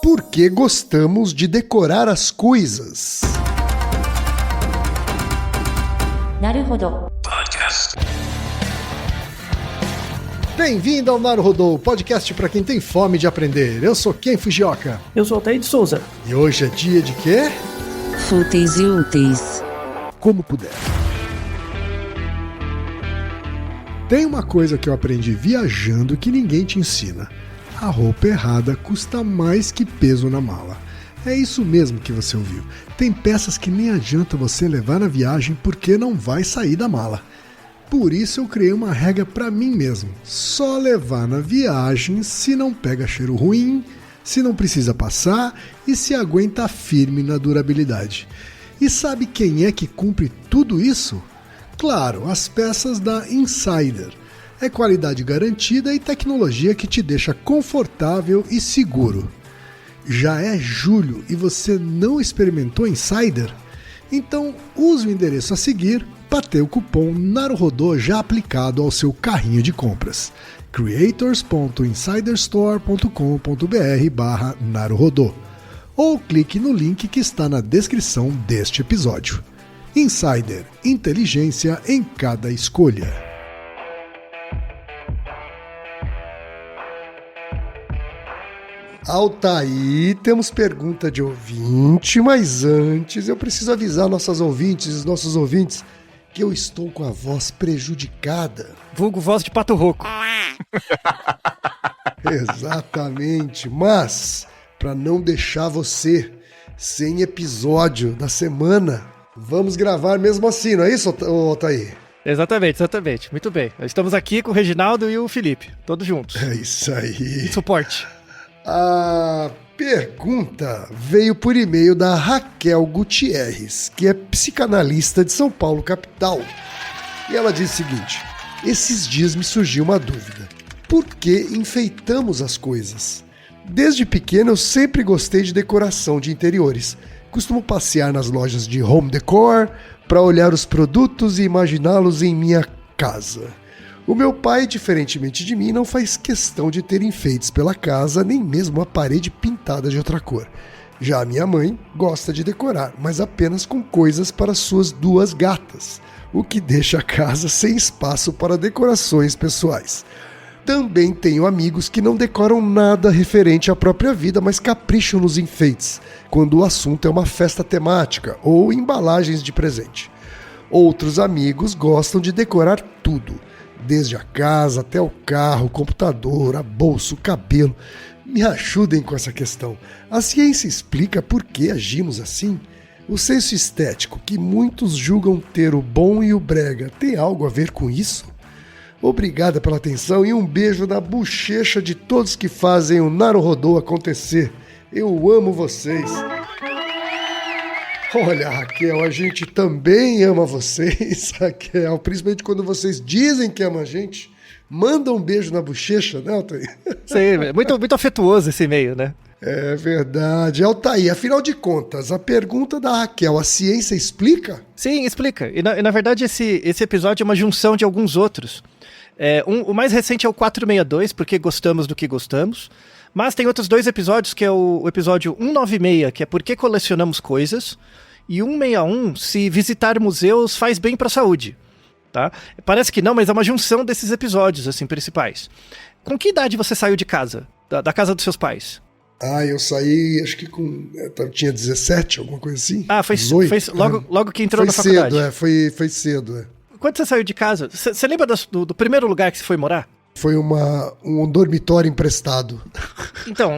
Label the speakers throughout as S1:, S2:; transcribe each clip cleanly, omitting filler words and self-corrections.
S1: Por que gostamos de decorar as coisas?
S2: Naruhodo.
S1: Bem-vindo ao Naruhodo, podcast para quem tem fome de aprender. Eu sou Ken Fujioka.
S3: Eu sou Altair de Souza.
S1: E hoje é dia de quê?
S2: Fúteis e úteis.
S1: Como puder. Tem uma coisa que eu aprendi viajando que ninguém te ensina. A roupa errada custa mais que peso na mala. É isso mesmo que você ouviu. Tem peças que nem adianta você levar na viagem porque não vai sair da mala. Por isso eu criei uma regra para mim mesmo. Só levar na viagem se não pega cheiro ruim, se não precisa passar e se aguenta firme na durabilidade. E sabe quem é que cumpre tudo isso? Claro, as peças da Insider. É qualidade garantida e tecnologia que te deixa confortável e seguro. Já é julho e você não experimentou Insider? Então use o endereço a seguir para ter o cupom Naruhodo já aplicado ao seu carrinho de compras. creators.insiderstore.com.br/Naruhodo ou clique no link que está na descrição deste episódio. Insider, inteligência em cada escolha. Altair, temos pergunta de ouvinte, mas antes eu preciso avisar nossos ouvintes que eu estou com a voz prejudicada.
S3: Vulgo voz de pato rouco.
S1: Exatamente, mas para não deixar você sem episódio da semana, vamos gravar mesmo assim, não é isso, Altair?
S3: Exatamente. Muito bem. Estamos aqui com o Reginaldo e o Felipe, todos juntos.
S1: É isso aí.
S3: Suporte.
S1: A pergunta veio por e-mail da Raquel Gutierrez, que é psicanalista de São Paulo, capital. E ela diz o seguinte: esses dias me surgiu uma dúvida. Por que enfeitamos as coisas? Desde pequeno eu sempre gostei de decoração de interiores. Costumo passear nas lojas de home decor para olhar os produtos e imaginá-los em minha casa. O meu pai, diferentemente de mim, não faz questão de ter enfeites pela casa, nem mesmo a parede pintada de outra cor. Já a minha mãe gosta de decorar, mas apenas com coisas para suas duas gatas, o que deixa a casa sem espaço para decorações pessoais. Também tenho amigos que não decoram nada referente à própria vida, mas capricham nos enfeites, quando o assunto é uma festa temática ou embalagens de presente. Outros amigos gostam de decorar tudo, desde a casa até o carro, o computador, a bolsa, o cabelo. Me ajudem com essa questão. A ciência explica por que agimos assim? O senso estético, que muitos julgam ter o bom e o brega, tem algo a ver com isso? Obrigada pela atenção e um beijo na bochecha de todos que fazem o Naruhodo acontecer. Eu amo vocês. Olha, Raquel, a gente também ama vocês, Raquel, principalmente quando vocês dizem que amam a gente. Manda um beijo na bochecha, né, Altair?
S3: Sim, muito afetuoso esse e-mail, né?
S1: É verdade. Altair, afinal de contas, a pergunta da Raquel, a ciência explica?
S3: Sim, explica. E na verdade esse episódio é uma junção de alguns outros. O mais recente é o 462, porque gostamos do que gostamos. Mas tem outros dois episódios, que é o episódio 196, que é Por que colecionamos coisas, e 161, se visitar museus faz bem para a saúde. Tá? Parece que não, mas é uma junção desses episódios assim, principais. Com que idade você saiu de casa? Da casa dos seus pais?
S1: Eu saí, acho que tinha 17, alguma coisa assim.
S3: Foi logo que entrou
S1: foi
S3: na faculdade.
S1: Foi cedo.
S3: Quando você saiu de casa, você lembra do primeiro lugar que você foi morar?
S1: Foi um dormitório emprestado.
S3: Então,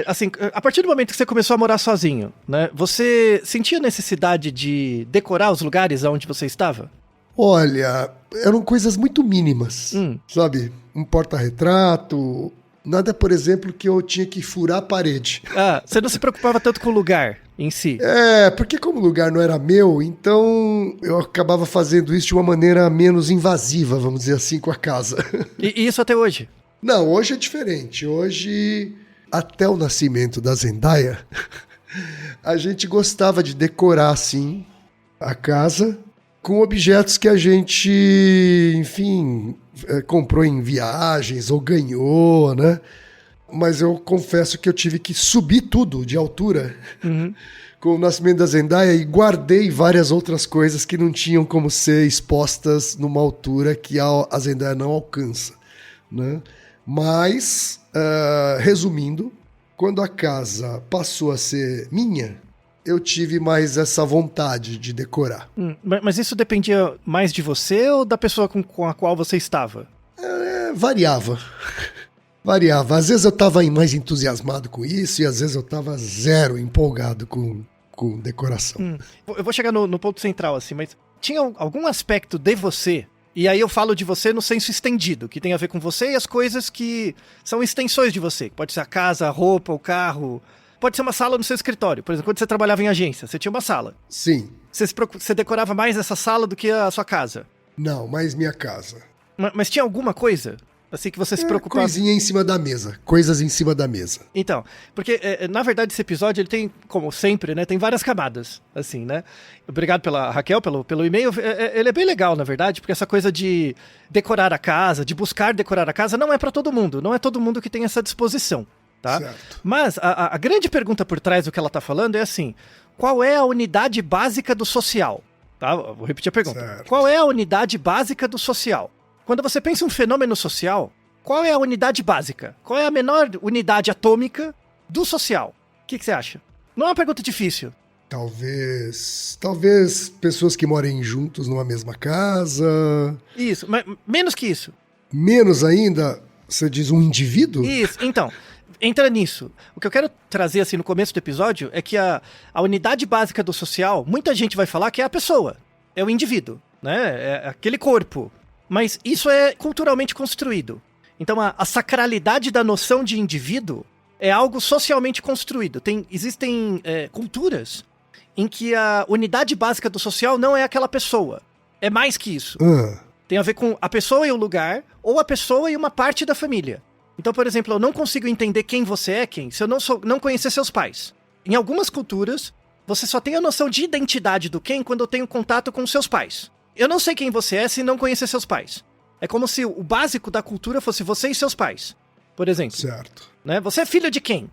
S3: assim, a partir do momento que você começou a morar sozinho, né, você sentia necessidade de decorar os lugares onde você estava?
S1: Olha, eram coisas muito mínimas, sabe? Um porta-retrato, nada, por exemplo, que eu tinha que furar a parede.
S3: Você não se preocupava tanto com o lugar em si?
S1: Porque como o lugar não era meu, então eu acabava fazendo isso de uma maneira menos invasiva, vamos dizer assim, com a casa.
S3: E isso até hoje?
S1: Não, hoje é diferente. Hoje, até o nascimento da Zendaya, a gente gostava de decorar, assim, a casa com objetos que a gente, enfim, comprou em viagens ou ganhou, né? Mas eu confesso que eu tive que subir tudo de altura com o nascimento da Zendaya e guardei várias outras coisas que não tinham como ser expostas numa altura que a Zendaya não alcança, né? Mas, resumindo, quando a casa passou a ser minha, eu tive mais essa vontade de decorar.
S3: Mas isso dependia mais de você ou da pessoa com a qual você estava?
S1: Variava. Variava. Às vezes eu estava mais entusiasmado com isso e às vezes eu estava zero empolgado com decoração.
S3: Eu vou chegar no ponto central, assim, mas tinha algum aspecto de você, e aí eu falo de você no senso estendido, que tem a ver com você e as coisas que são extensões de você. Pode ser a casa, a roupa, o carro, pode ser uma sala no seu escritório. Por exemplo, quando você trabalhava em agência, você tinha uma sala.
S1: Sim.
S3: Você decorava mais essa sala do que a sua casa.
S1: Não, mais minha casa.
S3: Mas tinha alguma coisa? Assim que você se preocupava.
S1: Coisinha em cima da mesa. Coisas em cima da mesa.
S3: Então, porque na verdade esse episódio ele tem, como sempre, né, tem várias camadas, assim, né? Obrigado pela Raquel, pelo e-mail. Ele é bem legal, na verdade, porque essa coisa de decorar a casa, de buscar decorar a casa, não é pra todo mundo. Não é todo mundo que tem essa disposição, tá?
S1: Certo.
S3: Mas a grande pergunta por trás do que ela tá falando é assim: qual é a unidade básica do social? Tá? Vou repetir a pergunta.
S1: Certo.
S3: Qual é a unidade básica do social? Quando você pensa em um fenômeno social, qual é a unidade básica? Qual é a menor unidade atômica do social? O que você acha? Não é uma pergunta difícil.
S1: Talvez pessoas que morem juntos numa mesma casa.
S3: Isso, mas menos que isso.
S1: Menos ainda, você diz um indivíduo?
S3: Isso, então, entra nisso. O que eu quero trazer assim no começo do episódio é que a unidade básica do social, muita gente vai falar que é a pessoa, é o indivíduo, né? É aquele corpo. Mas isso é culturalmente construído. Então a sacralidade da noção de indivíduo é algo socialmente construído. Existem culturas em que a unidade básica do social não é aquela pessoa. É mais que isso. Tem a ver com a pessoa e o lugar, ou a pessoa e uma parte da família. Então, por exemplo, eu não consigo entender quem você é se eu não conhecer seus pais. Em algumas culturas, você só tem a noção de identidade do quando eu tenho contato com seus pais. Eu não sei quem você é se não conhecer seus pais. É como se o básico da cultura fosse você e seus pais, por exemplo.
S1: Certo.
S3: Né? Você é filho de quem?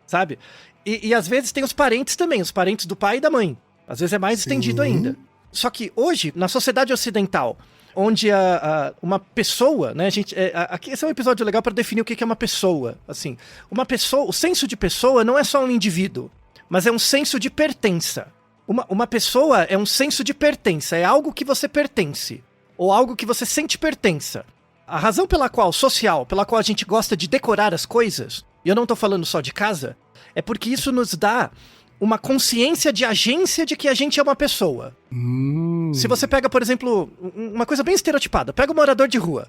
S3: Sabe? E às vezes tem os parentes também, os parentes do pai e da mãe. Às vezes é mais estendido ainda. Só que hoje, na sociedade ocidental, onde uma pessoa, né, aqui esse é um episódio legal para definir o que é uma pessoa. Assim, uma pessoa, o senso de pessoa não é só um indivíduo, mas é um senso de pertença. Uma pessoa é um senso de pertença, é algo que você pertence, ou algo que você sente pertença. A razão pela qual a gente gosta de decorar as coisas, e eu não tô falando só de casa, é porque isso nos dá uma consciência de agência de que a gente é uma pessoa. Se você pega, por exemplo, uma coisa bem estereotipada, pega o morador de rua.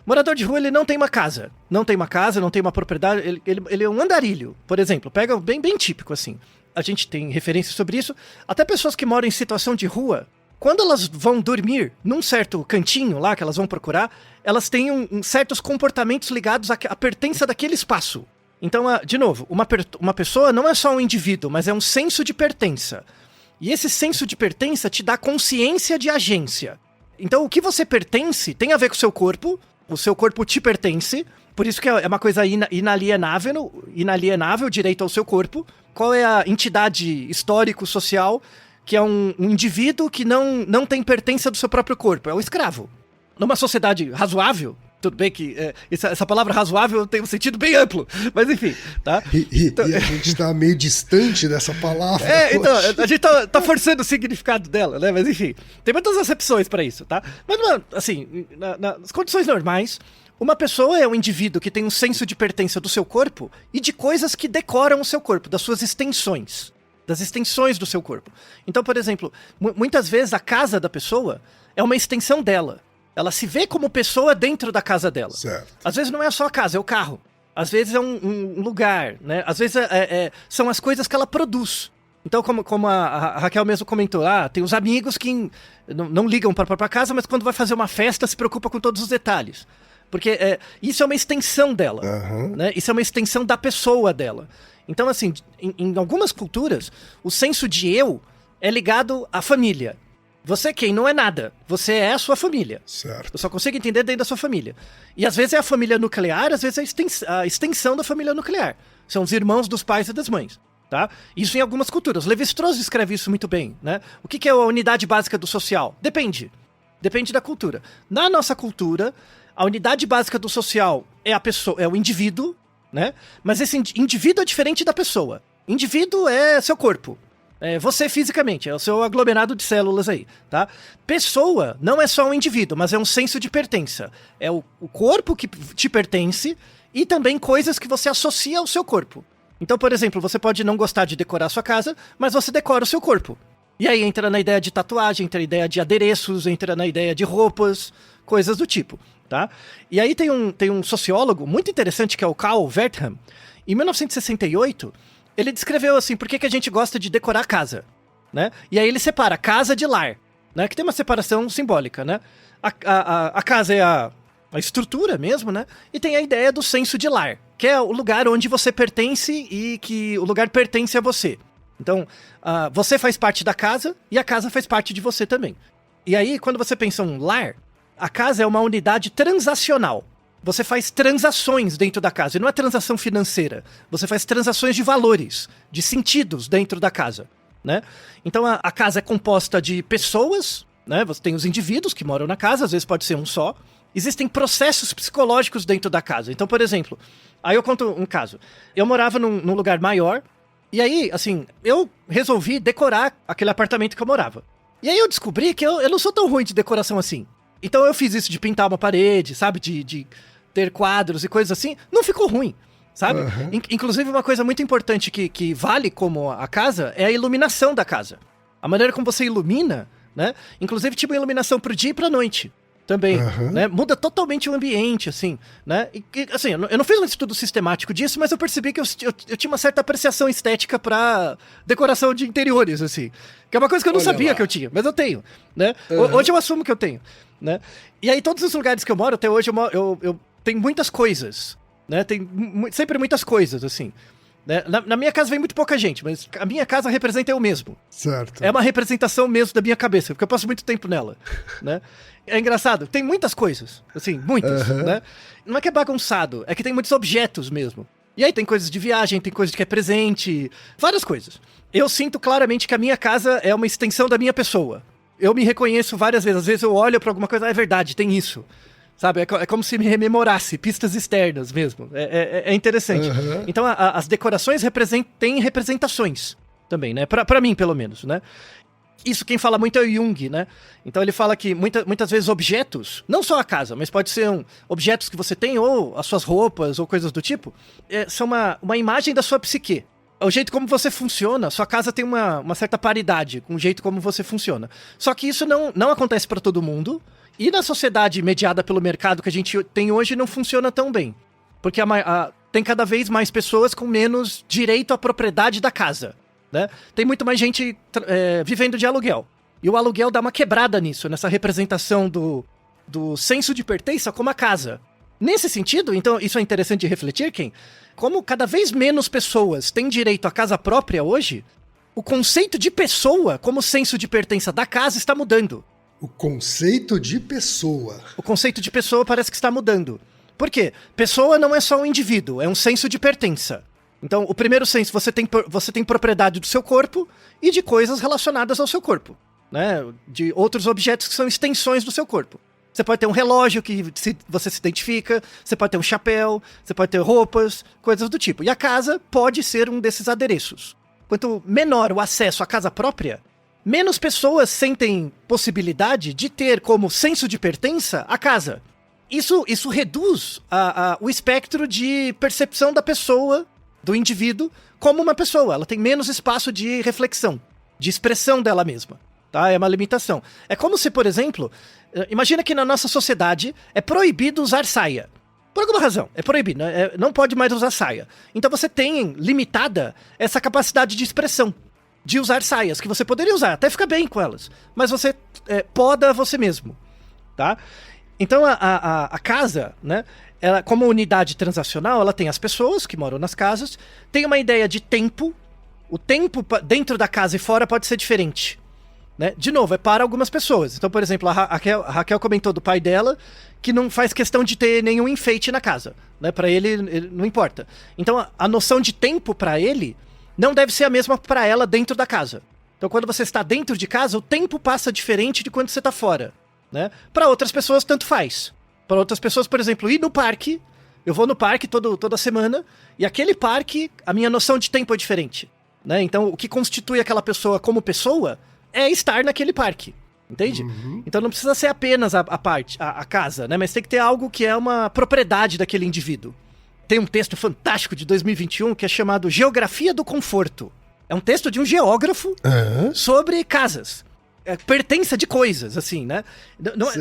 S3: O morador de rua, ele não tem uma casa. Não tem uma propriedade, ele é um andarilho, por exemplo. Pega bem típico, assim. A gente tem referências sobre isso. Até pessoas que moram em situação de rua, quando elas vão dormir num certo cantinho lá que elas vão procurar, elas têm certos comportamentos ligados à pertença daquele espaço. Então, de novo, uma pessoa não é só um indivíduo, mas é um senso de pertença. E esse senso de pertença te dá consciência de agência. Então, o que você pertence tem a ver com o seu corpo te pertence, por isso que é uma coisa inalienável o direito ao seu corpo. Qual é a entidade histórico-social que é um indivíduo que não tem pertença do seu próprio corpo? É o escravo. Numa sociedade razoável, tudo bem que essa palavra razoável tem um sentido bem amplo, mas enfim, tá?
S1: E a gente tá meio distante dessa palavra.
S3: Então, a gente tá forçando o significado dela, né? Mas enfim, tem muitas acepções pra isso, tá? Mas, assim, nas condições normais, uma pessoa é um indivíduo que tem um senso de pertença do seu corpo e de coisas que decoram o seu corpo, das suas extensões, das extensões do seu corpo. Então, por exemplo, muitas vezes a casa da pessoa é uma extensão dela. Ela se vê como pessoa dentro da casa dela.
S1: Certo.
S3: Às vezes não é só a casa, é o carro. Às vezes é um lugar, né? Às vezes são as coisas que ela produz. Então, como a Raquel mesmo comentou, tem os amigos que não ligam para a própria casa, mas quando vai fazer uma festa se preocupa com todos os detalhes. Porque isso é uma extensão dela, né? Isso é uma extensão da pessoa dela. Então, assim, em algumas culturas, o senso de eu é ligado à família. Você quem não é nada. Você é a sua família.
S1: Certo.
S3: Eu só consigo entender dentro da sua família. E às vezes é a família nuclear, às vezes é a extensão da família nuclear. São os irmãos dos pais e das mães. Tá? Isso em algumas culturas. Levi-Strauss escreve isso muito bem, né? O que é a unidade básica do social? Depende. Depende da cultura. Na nossa cultura, a unidade básica do social é a pessoa, é o indivíduo, né? Mas esse indivíduo é diferente da pessoa. Indivíduo é seu corpo. É você fisicamente, é o seu aglomerado de células aí, tá? Pessoa não é só um indivíduo, mas é um senso de pertença. É o corpo que te pertence e também coisas que você associa ao seu corpo. Então, por exemplo, você pode não gostar de decorar a sua casa, mas você decora o seu corpo. E aí entra na ideia de tatuagem, entra na ideia de adereços, entra na ideia de roupas, coisas do tipo, tá? E aí tem um sociólogo muito interessante que é o Carl Wertham. Em 1968, ele descreveu assim, por que a gente gosta de decorar a casa, né? E aí ele separa casa de lar, né? Que tem uma separação simbólica, né? A casa é a estrutura mesmo, né? E tem a ideia do senso de lar, que é o lugar onde você pertence e que o lugar pertence a você. Então, você faz parte da casa e a casa faz parte de você também. E aí, quando você pensa um lar, a casa é uma unidade transacional. Você faz transações dentro da casa, e não é transação financeira. Você faz transações de valores, de sentidos dentro da casa, né? Então, a casa é composta de pessoas, né? Você tem os indivíduos que moram na casa, às vezes pode ser um só. Existem processos psicológicos dentro da casa. Então, por exemplo, aí eu conto um caso. Eu morava num lugar maior, e aí, assim, eu resolvi decorar aquele apartamento que eu morava. E aí eu descobri que eu não sou tão ruim de decoração assim. Então eu fiz isso de pintar uma parede, sabe? De ter quadros e coisas assim. Não ficou ruim, sabe?
S1: Uhum.
S3: Inclusive, uma coisa muito importante que vale como a casa é a iluminação da casa. A maneira como você ilumina, né? Inclusive, tipo, iluminação pro dia e pra noite. Também, né? Muda totalmente o ambiente, assim, né? E, assim, eu não fiz um estudo sistemático disso, mas eu percebi que eu tinha uma certa apreciação estética pra decoração de interiores, assim. Que é uma coisa que eu não sabia que eu tinha, mas eu tenho, né? Hoje eu assumo que eu tenho, né? E aí, todos os lugares que eu moro, até hoje, eu tenho muitas coisas, né? Tem sempre muitas coisas, assim. Né? Na minha casa vem muito pouca gente, mas a minha casa representa eu mesmo.
S1: Certo.
S3: É uma representação mesmo da minha cabeça, porque eu passo muito tempo nela, né? É engraçado, tem muitas coisas, assim, muitas, né? Não é que é bagunçado, é que tem muitos objetos mesmo. E aí tem coisas de viagem, tem coisas que é presente, várias coisas. Eu sinto claramente que a minha casa é uma extensão da minha pessoa. Eu me reconheço várias vezes, às vezes eu olho pra alguma coisa, é verdade, tem isso. Sabe, é como se me rememorasse, pistas externas mesmo. É interessante. Então, as decorações têm representações também, né? Pra mim, pelo menos, né? Isso quem fala muito é o Jung, né? Então ele fala que muitas vezes objetos, não só a casa, mas pode ser objetos que você tem, ou as suas roupas, ou coisas do tipo, são uma imagem da sua psique. O jeito como você funciona, sua casa tem uma certa paridade com o jeito como você funciona. Só que isso não acontece pra todo mundo. E na sociedade mediada pelo mercado que a gente tem hoje não funciona tão bem. Porque tem cada vez mais pessoas com menos direito à propriedade da casa, né? Tem muito mais gente vivendo de aluguel. E o aluguel dá uma quebrada nisso, nessa representação do senso de pertença como a casa. Nesse sentido, então, isso é interessante de refletir, como cada vez menos pessoas têm direito à casa própria hoje, o conceito de pessoa como senso de pertença da casa está mudando.
S1: O conceito de pessoa.
S3: O conceito de pessoa parece que está mudando. Por quê? Pessoa não é só um indivíduo, é um senso de pertença. Então, o primeiro senso, você tem propriedade do seu corpo e de coisas relacionadas ao seu corpo, né? De outros objetos que são extensões do seu corpo. Você pode ter um relógio que você se identifica, você pode ter um chapéu, você pode ter roupas, coisas do tipo. E a casa pode ser um desses adereços. Quanto menor o acesso à casa própria, menos pessoas sentem possibilidade de ter como senso de pertença a casa. Isso reduz o espectro de percepção da pessoa, do indivíduo, como uma pessoa. Ela tem menos espaço de reflexão, de expressão dela mesma. Tá? É uma limitação. É como se, por exemplo, imagina que na nossa sociedade é proibido usar saia. Por alguma razão, é proibido, não pode mais usar saia. Então você tem limitada essa capacidade de expressão, de usar saias, que você poderia usar, até ficar bem com elas, mas você poda você mesmo, tá? Então a casa, né, ela, como unidade transacional, ela tem as pessoas que moram nas casas, tem uma ideia de tempo, o tempo dentro da casa e fora pode ser diferente, né? De novo, é para algumas pessoas. Então, por exemplo, a Raquel comentou do pai dela que não faz questão de ter nenhum enfeite na casa, né? Para ele não importa. Então, a noção de tempo para ele não deve ser a mesma para ela dentro da casa. Então, quando você está dentro de casa, o tempo passa diferente de quando você está fora, né? Para outras pessoas, tanto faz. Para outras pessoas, por exemplo, ir no parque. Eu vou no parque toda semana e aquele parque, a minha noção de tempo é diferente, né? Então, o que constitui aquela pessoa como pessoa é estar naquele parque, entende? Então não precisa ser apenas a casa, né? Mas tem que ter algo que é uma propriedade daquele indivíduo. Tem um texto fantástico de 2021 que é chamado Geografia do Conforto. É um texto de um geógrafo sobre casas. Pertença de coisas, assim, né?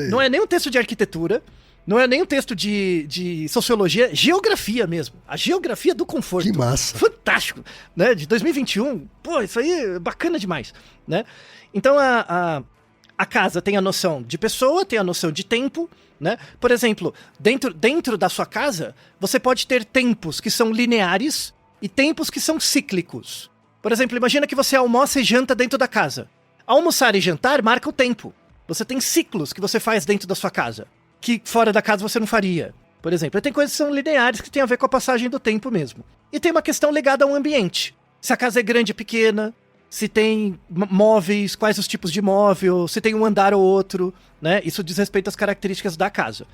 S3: Não é nem um texto de arquitetura, não é nem um texto de sociologia, geografia mesmo. A geografia do conforto.
S1: Que massa.
S3: Fantástico, né? De 2021. Pô, isso aí é bacana demais, né? Então a casa tem a noção de pessoa, tem a noção de tempo, né? Por exemplo, dentro da sua casa, você pode ter tempos que são lineares e tempos que são cíclicos. Por exemplo, imagina que você almoça e janta dentro da casa. Almoçar e jantar marca o tempo. Você tem ciclos que você faz dentro da sua casa, que fora da casa você não faria. Por exemplo, tem coisas que são lineares que tem a ver com a passagem do tempo mesmo. E tem uma questão ligada ao ambiente. Se a casa é grande ou pequena, se tem móveis, quais os tipos de móvel, se tem um andar ou outro, né? Isso diz respeito às características da casa.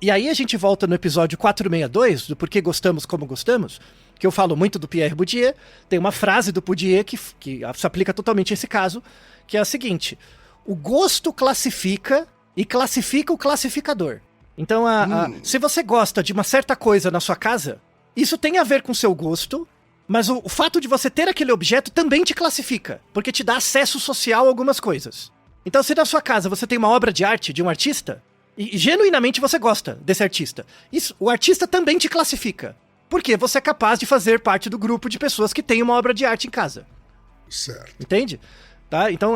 S3: E aí a gente volta no episódio 462, do Porquê Gostamos Como Gostamos, que eu falo muito do Pierre Bourdieu. Tem uma frase do Bourdieu que se aplica totalmente a esse caso, que é a seguinte: o gosto classifica e classifica o classificador. Então, se você gosta de uma certa coisa na sua casa, isso tem a ver com o seu gosto, mas o fato de você ter aquele objeto também te classifica, porque te dá acesso social a algumas coisas. Então, se na sua casa você tem uma obra de arte de um artista, e genuinamente você gosta desse artista, o artista também te classifica, porque você é capaz de fazer parte do grupo de pessoas que tem uma obra de arte em casa.
S1: Certo.
S3: Entende? Tá? Então,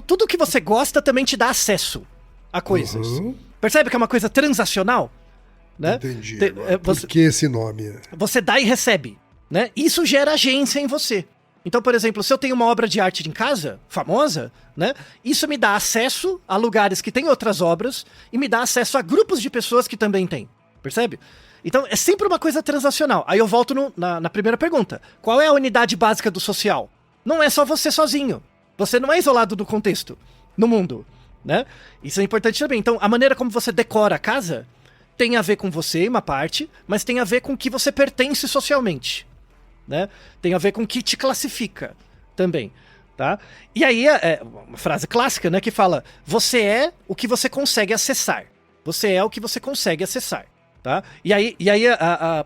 S3: tudo que você gosta também te dá acesso a coisas. Percebe que é uma coisa transacional? Né?
S1: Entendi. Por que esse nome?
S3: Você dá e recebe, né? Isso gera agência em você. Então, por exemplo, se eu tenho uma obra de arte em casa, famosa, né? Isso me dá acesso a lugares que têm outras obras e me dá acesso a grupos de pessoas que também têm. Percebe? Então, é sempre uma coisa transacional. Aí eu volto na primeira pergunta. Qual é a unidade básica do social? Não é só você sozinho. Você não é isolado do contexto, no mundo, né? Isso é importante também. Então, a maneira como você decora a casa tem a ver com você, uma parte, mas tem a ver com o que você pertence socialmente, né? Tem a ver com o que te classifica também, tá? E aí, uma frase clássica, né, que fala: você é o que você consegue acessar. Você é o que você consegue acessar, tá? E aí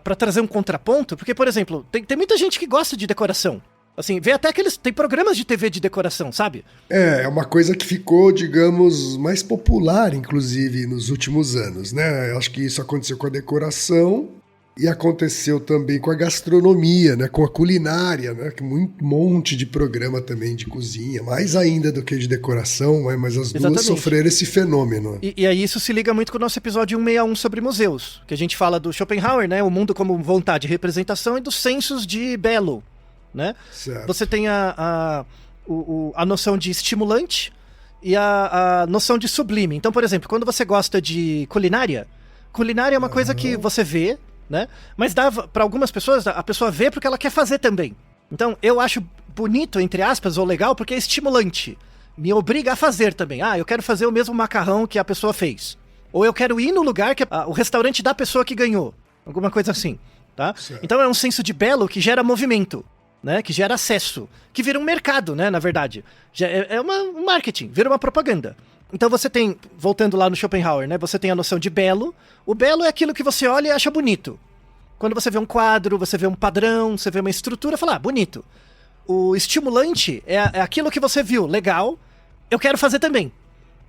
S3: para trazer um contraponto, porque, por exemplo, tem muita gente que gosta de decoração. Assim, vê até tem programas de TV de decoração, sabe?
S1: É uma coisa que ficou, digamos, mais popular, inclusive, nos últimos anos, né? Eu acho que isso aconteceu com a decoração e aconteceu também com a gastronomia, né? Com a culinária, né? Que um monte de programa também de cozinha, mais ainda do que de decoração, mas as duas sofreram esse fenômeno.
S3: E aí isso se liga muito com o nosso episódio 161 sobre museus, que a gente fala do Schopenhauer, né? O mundo como vontade e representação, e dos sensos de Bellow, né?
S1: Certo.
S3: Você tem a noção de estimulante e a noção de sublime. Então, por exemplo, quando você gosta de culinária é uma coisa que você vê, né? Mas dá para algumas pessoas, a pessoa vê porque ela quer fazer também. Então, eu acho bonito, entre aspas, ou legal, porque é estimulante. Me obriga a fazer também. Eu quero fazer o mesmo macarrão que a pessoa fez. Ou eu quero ir no lugar que o restaurante da pessoa que ganhou. Alguma coisa assim, tá?
S1: Certo.
S3: Então é um senso de belo que gera movimento, né? Que gera acesso, que vira um mercado, né? Na verdade, um marketing, vira uma propaganda. Então você tem, voltando lá no Schopenhauer, né? Você tem a noção de belo. O belo é aquilo que você olha e acha bonito. Quando você vê um quadro, você vê um padrão, você vê uma estrutura, fala, bonito. O estimulante é aquilo que você viu, legal, eu quero fazer também,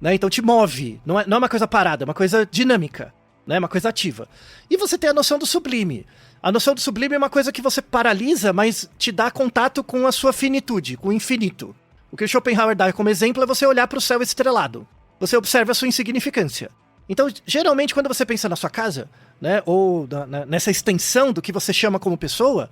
S3: né? Então te move, não é uma coisa parada, é uma coisa dinâmica, né? Uma coisa ativa. E você tem a noção do sublime. A noção do sublime é uma coisa que você paralisa, mas te dá contato com a sua finitude, com o infinito. O que o Schopenhauer dá como exemplo é você olhar para o céu estrelado. Você observa a sua insignificância. Então, geralmente, quando você pensa na sua casa, né, ou nessa extensão do que você chama como pessoa,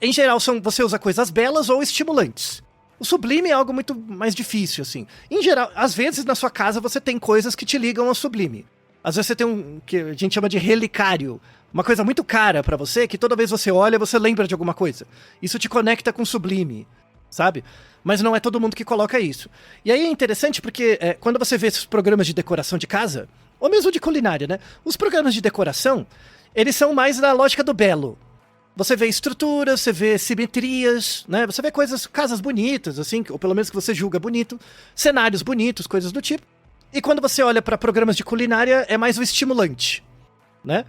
S3: em geral, você usa coisas belas ou estimulantes. O sublime é algo muito mais difícil, assim. Em geral, às vezes na sua casa você tem coisas que te ligam ao sublime. Às vezes você tem que a gente chama de relicário. Uma coisa muito cara pra você, que toda vez você olha, você lembra de alguma coisa. Isso te conecta com o sublime, sabe? Mas não é todo mundo que coloca isso. E aí é interessante porque quando você vê esses programas de decoração de casa, ou mesmo de culinária, né? Os programas de decoração, eles são mais da lógica do belo. Você vê estruturas, você vê simetrias, né? Você vê coisas, casas bonitas, assim, ou pelo menos que você julga bonito, cenários bonitos, coisas do tipo. E quando você olha para programas de culinária, é mais o estimulante, né?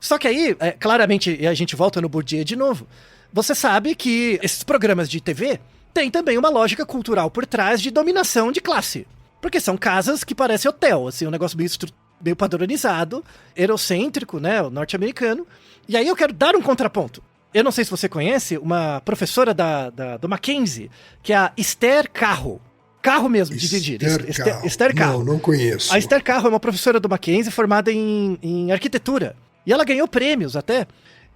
S3: Só que aí, claramente, e a gente volta no Bourdieu de novo, você sabe que esses programas de TV têm também uma lógica cultural por trás de dominação de classe. Porque são casas que parecem hotel, assim, um negócio meio padronizado, eurocêntrico, né, o norte-americano. E aí eu quero dar um contraponto. Eu não sei se você conhece uma professora do Mackenzie, que é a Esther Carro. Carro mesmo, de dirigir. Esther Carro.
S1: Não conheço.
S3: A Esther Carro é uma professora do Mackenzie formada em arquitetura. E ela ganhou prêmios até.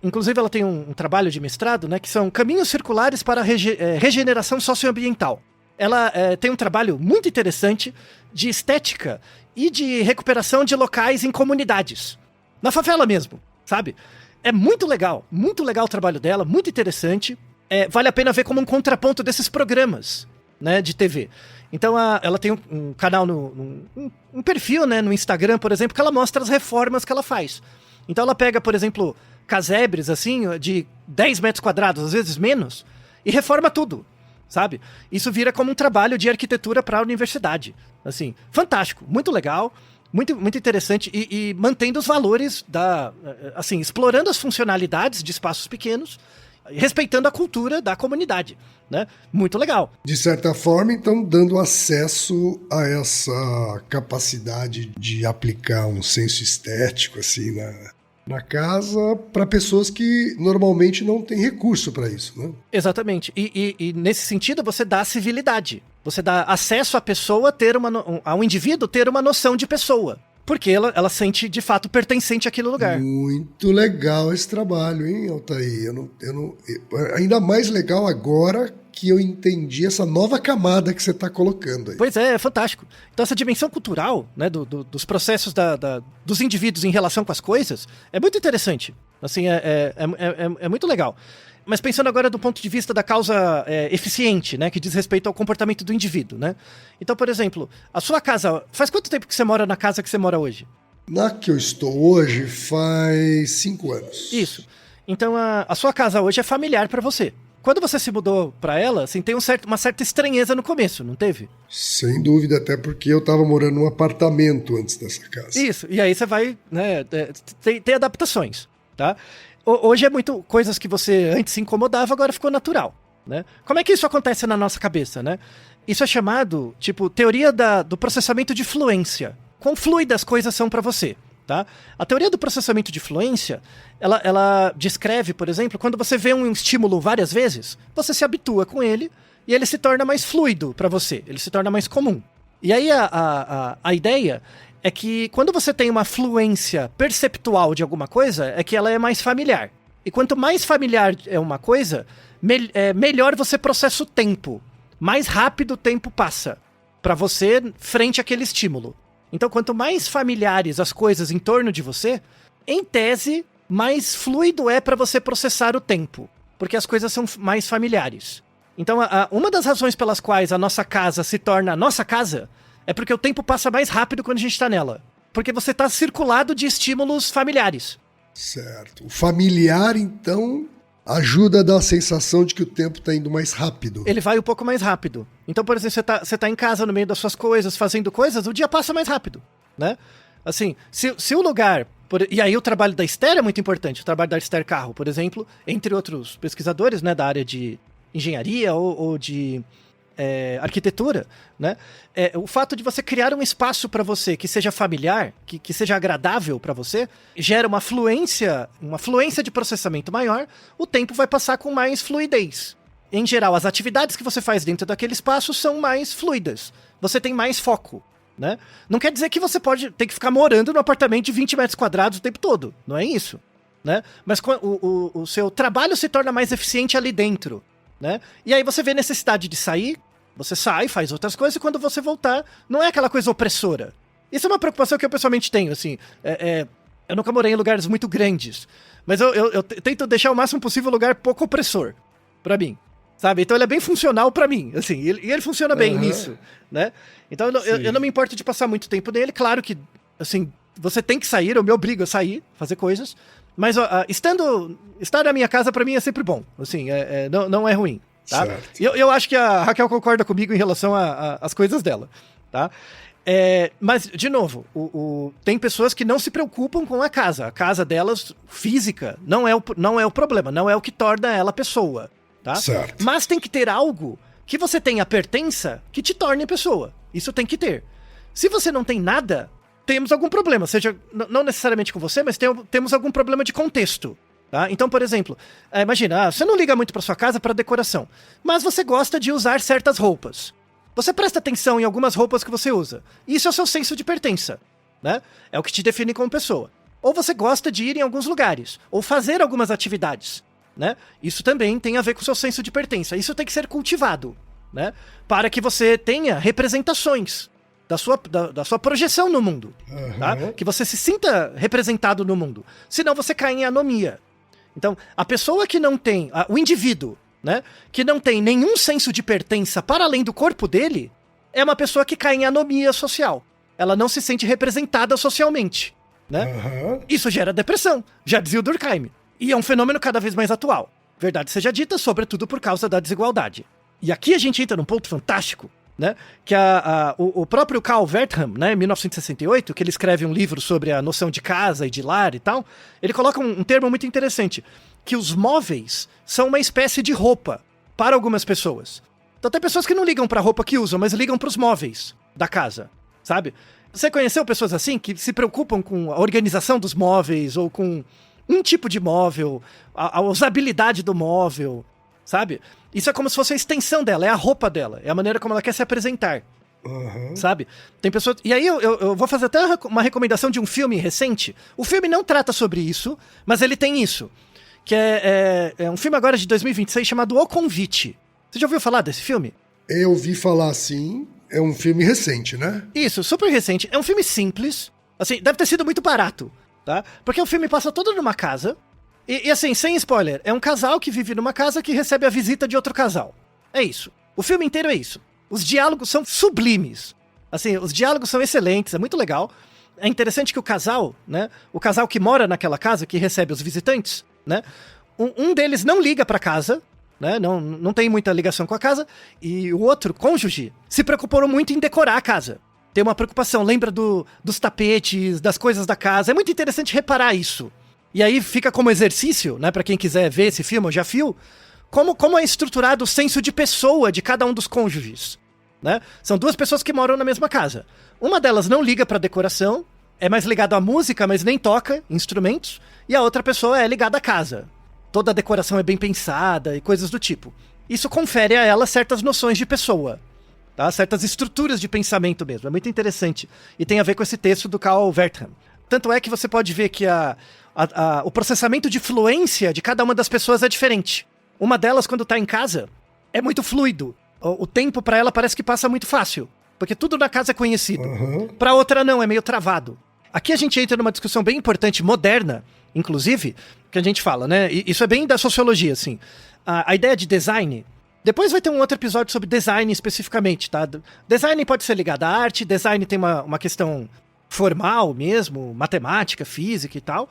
S3: Inclusive ela tem um trabalho de mestrado, né, que são caminhos circulares para a regeneração socioambiental. Ela tem um trabalho muito interessante de estética e de recuperação de locais em comunidades. Na favela mesmo, sabe? É muito legal o trabalho dela, muito interessante. Vale a pena ver como um contraponto desses programas, né, de TV. Então ela tem um canal, um perfil, né, no Instagram, por exemplo, que ela mostra as reformas que ela faz. Então ela pega, por exemplo, casebres, assim, de 10 metros quadrados, às vezes menos, e reforma tudo, sabe? Isso vira como um trabalho de arquitetura para a universidade. Assim, fantástico, muito legal, muito, muito interessante, e mantendo os valores assim, explorando as funcionalidades de espaços pequenos, respeitando a cultura da comunidade, né? Muito legal.
S1: De certa forma, então, dando acesso a essa capacidade de aplicar um senso estético, assim, na casa, para pessoas que normalmente não têm recurso para isso, né?
S3: Exatamente. E nesse sentido, você dá civilidade. Você dá acesso à pessoa ao indivíduo ter uma noção de pessoa. Porque ela sente, de fato, pertencente àquele lugar.
S1: Muito legal esse trabalho, hein, Altair? Ainda mais legal agora que eu entendi essa nova camada que você está colocando aí.
S3: Pois é fantástico. Então essa dimensão cultural, né, dos processos dos indivíduos em relação com as coisas, é muito interessante. Assim, é muito legal. Mas pensando agora do ponto de vista da causa eficiente, né, que diz respeito ao comportamento do indivíduo, né? Então, por exemplo, a sua casa... Faz quanto tempo que você mora na casa que você mora hoje?
S1: Na que eu estou hoje faz 5 anos.
S3: Isso. Então, a sua casa hoje é familiar para você. Quando você se mudou para ela, assim, tem uma certa estranheza no começo, não teve?
S1: Sem dúvida, até porque eu estava morando num apartamento antes dessa casa.
S3: Isso, e aí você vai, né, tem adaptações, tá? Hoje é muito coisas que você antes se incomodava, agora ficou natural, né? Como é que isso acontece na nossa cabeça, né? Isso é chamado, tipo, teoria do processamento de fluência. Quão fluidas as coisas são para você, tá? A teoria do processamento de fluência, ela descreve, por exemplo, quando você vê um estímulo várias vezes, você se habitua com ele e ele se torna mais fluido para você, ele se torna mais comum. E aí a ideia é que quando você tem uma fluência perceptual de alguma coisa, é que ela é mais familiar. E quanto mais familiar é uma coisa, melhor você processa o tempo. Mais rápido o tempo passa para você frente àquele estímulo. Então, quanto mais familiares as coisas em torno de você, em tese, mais fluido é para você processar o tempo. Porque as coisas são mais familiares. Então, uma das razões pelas quais a nossa casa se torna a nossa casa é porque o tempo passa mais rápido quando a gente está nela. Porque você está circulado de estímulos familiares.
S1: Certo. O familiar, então, ajuda a dar a sensação de que o tempo está indo mais rápido.
S3: Ele vai um pouco mais rápido. Então, por exemplo, você tá em casa no meio das suas coisas, fazendo coisas, o dia passa mais rápido, né? Assim, se o lugar... E aí o trabalho da Esther é muito importante. O trabalho da Esther Carro, por exemplo, entre outros pesquisadores, né, da área de engenharia ou de... arquitetura, né? O fato de você criar um espaço para você que seja familiar, que seja agradável para você, gera uma fluência de processamento maior, o tempo vai passar com mais fluidez. Em geral, as atividades que você faz dentro daquele espaço são mais fluidas. Você tem mais foco, né? Não quer dizer que você pode ter que ficar morando num apartamento de 20 metros quadrados o tempo todo. Não é isso, né? Mas o seu trabalho se torna mais eficiente ali dentro, né? E aí você vê necessidade de sair, Você sai, faz outras coisas e quando você voltar, não é aquela coisa opressora. Isso é uma preocupação que eu pessoalmente tenho, assim. Eu nunca morei em lugares muito grandes, mas eu tento deixar o máximo possível um lugar pouco opressor pra mim, sabe? Então ele é bem funcional pra mim, assim, e ele funciona bem nisso, né? Então eu não me importo de passar muito tempo nele. Claro que, assim, você tem que sair, eu me obrigo a sair, fazer coisas, mas estar na minha casa pra mim é sempre bom, assim, não é ruim, tá? Eu acho que a Raquel concorda comigo em relação às coisas dela, tá? Mas, de novo, tem pessoas que não se preocupam com a casa delas, física, não é o problema, não é o que torna ela pessoa, tá?
S1: Certo.
S3: Mas tem que ter algo que você tenha pertença que te torne pessoa, isso tem que ter. Se você não tem nada, temos algum problema, seja, não necessariamente com você, mas temos algum problema de contexto, tá? Então, por exemplo, imagina, você não liga muito pra sua casa para decoração, mas você gosta de usar certas roupas. Você presta atenção em algumas roupas que você usa. Isso é o seu senso de pertença, né? É o que te define como pessoa. Ou você gosta de ir em alguns lugares, ou fazer algumas atividades, né? Isso também tem a ver com o seu senso de pertença. Isso tem que ser cultivado, né? Para que você tenha representações da sua projeção no mundo, tá? Que você se sinta representado no mundo. Senão você cai em anomia. Então, a pessoa que não tem... o indivíduo, né, que não tem nenhum senso de pertença para além do corpo dele, é uma pessoa que cai em anomia social. Ela não se sente representada socialmente, né? Isso gera depressão, já dizia o Durkheim. E é um fenômeno cada vez mais atual. Verdade seja dita, sobretudo por causa da desigualdade. E aqui a gente entra num ponto fantástico, né, que o próprio Karl Wertham, né, em 1968, que ele escreve um livro sobre a noção de casa e de lar e tal, ele coloca um termo muito interessante, que os móveis são uma espécie de roupa para algumas pessoas. Então tem pessoas que não ligam para a roupa que usam, mas ligam para os móveis da casa, sabe? Você conheceu pessoas assim que se preocupam com a organização dos móveis ou com um tipo de móvel, a usabilidade do móvel, sabe? Isso é como se fosse a extensão dela, é a roupa dela, é a maneira como ela quer se apresentar, sabe? Tem pessoas... E aí eu vou fazer até uma recomendação de um filme recente. O filme não trata sobre isso, mas ele tem isso. Que é um filme agora de 2026 chamado O Convite. Você já ouviu falar desse filme?
S1: Eu ouvi falar assim, é um filme recente, né?
S3: Isso, super recente. É um filme simples, assim, deve ter sido muito barato, tá? Porque o filme passa todo numa casa, e assim, sem spoiler, é um casal que vive numa casa que recebe a visita de outro casal. É isso. O filme inteiro é isso. Os diálogos são sublimes. Assim, os diálogos são excelentes, é muito legal. É interessante que o casal, né? O casal que mora naquela casa, que recebe os visitantes, né? Um deles não liga pra casa, né? Não tem muita ligação com a casa, e o outro, cônjuge, se preocupou muito em decorar a casa. Tem uma preocupação, lembra dos tapetes, das coisas da casa. É muito interessante reparar isso. E aí fica como exercício, né? Pra quem quiser ver esse filme, eu já fio, como é estruturado o senso de pessoa de cada um dos cônjuges, né? São duas pessoas que moram na mesma casa. Uma delas não liga pra decoração, é mais ligado à música, mas nem toca instrumentos, e a outra pessoa é ligada à casa. Toda a decoração é bem pensada e coisas do tipo. Isso confere a ela certas noções de pessoa, tá? Certas estruturas de pensamento mesmo. É muito interessante. E tem a ver com esse texto do Karl Wertham. Tanto é que você pode ver que o processamento de fluência de cada uma das pessoas é diferente. Uma delas, quando tá em casa, é muito fluido. O tempo pra ela parece que passa muito fácil, porque tudo na casa é conhecido. Pra outra não, é meio travado. Aqui a gente entra numa discussão bem importante, moderna, inclusive, que a gente fala, né? E isso é bem da sociologia, assim. A ideia de design... Depois vai ter um outro episódio sobre design especificamente, tá? Design pode ser ligado à arte, design tem uma questão formal mesmo, matemática, física e tal.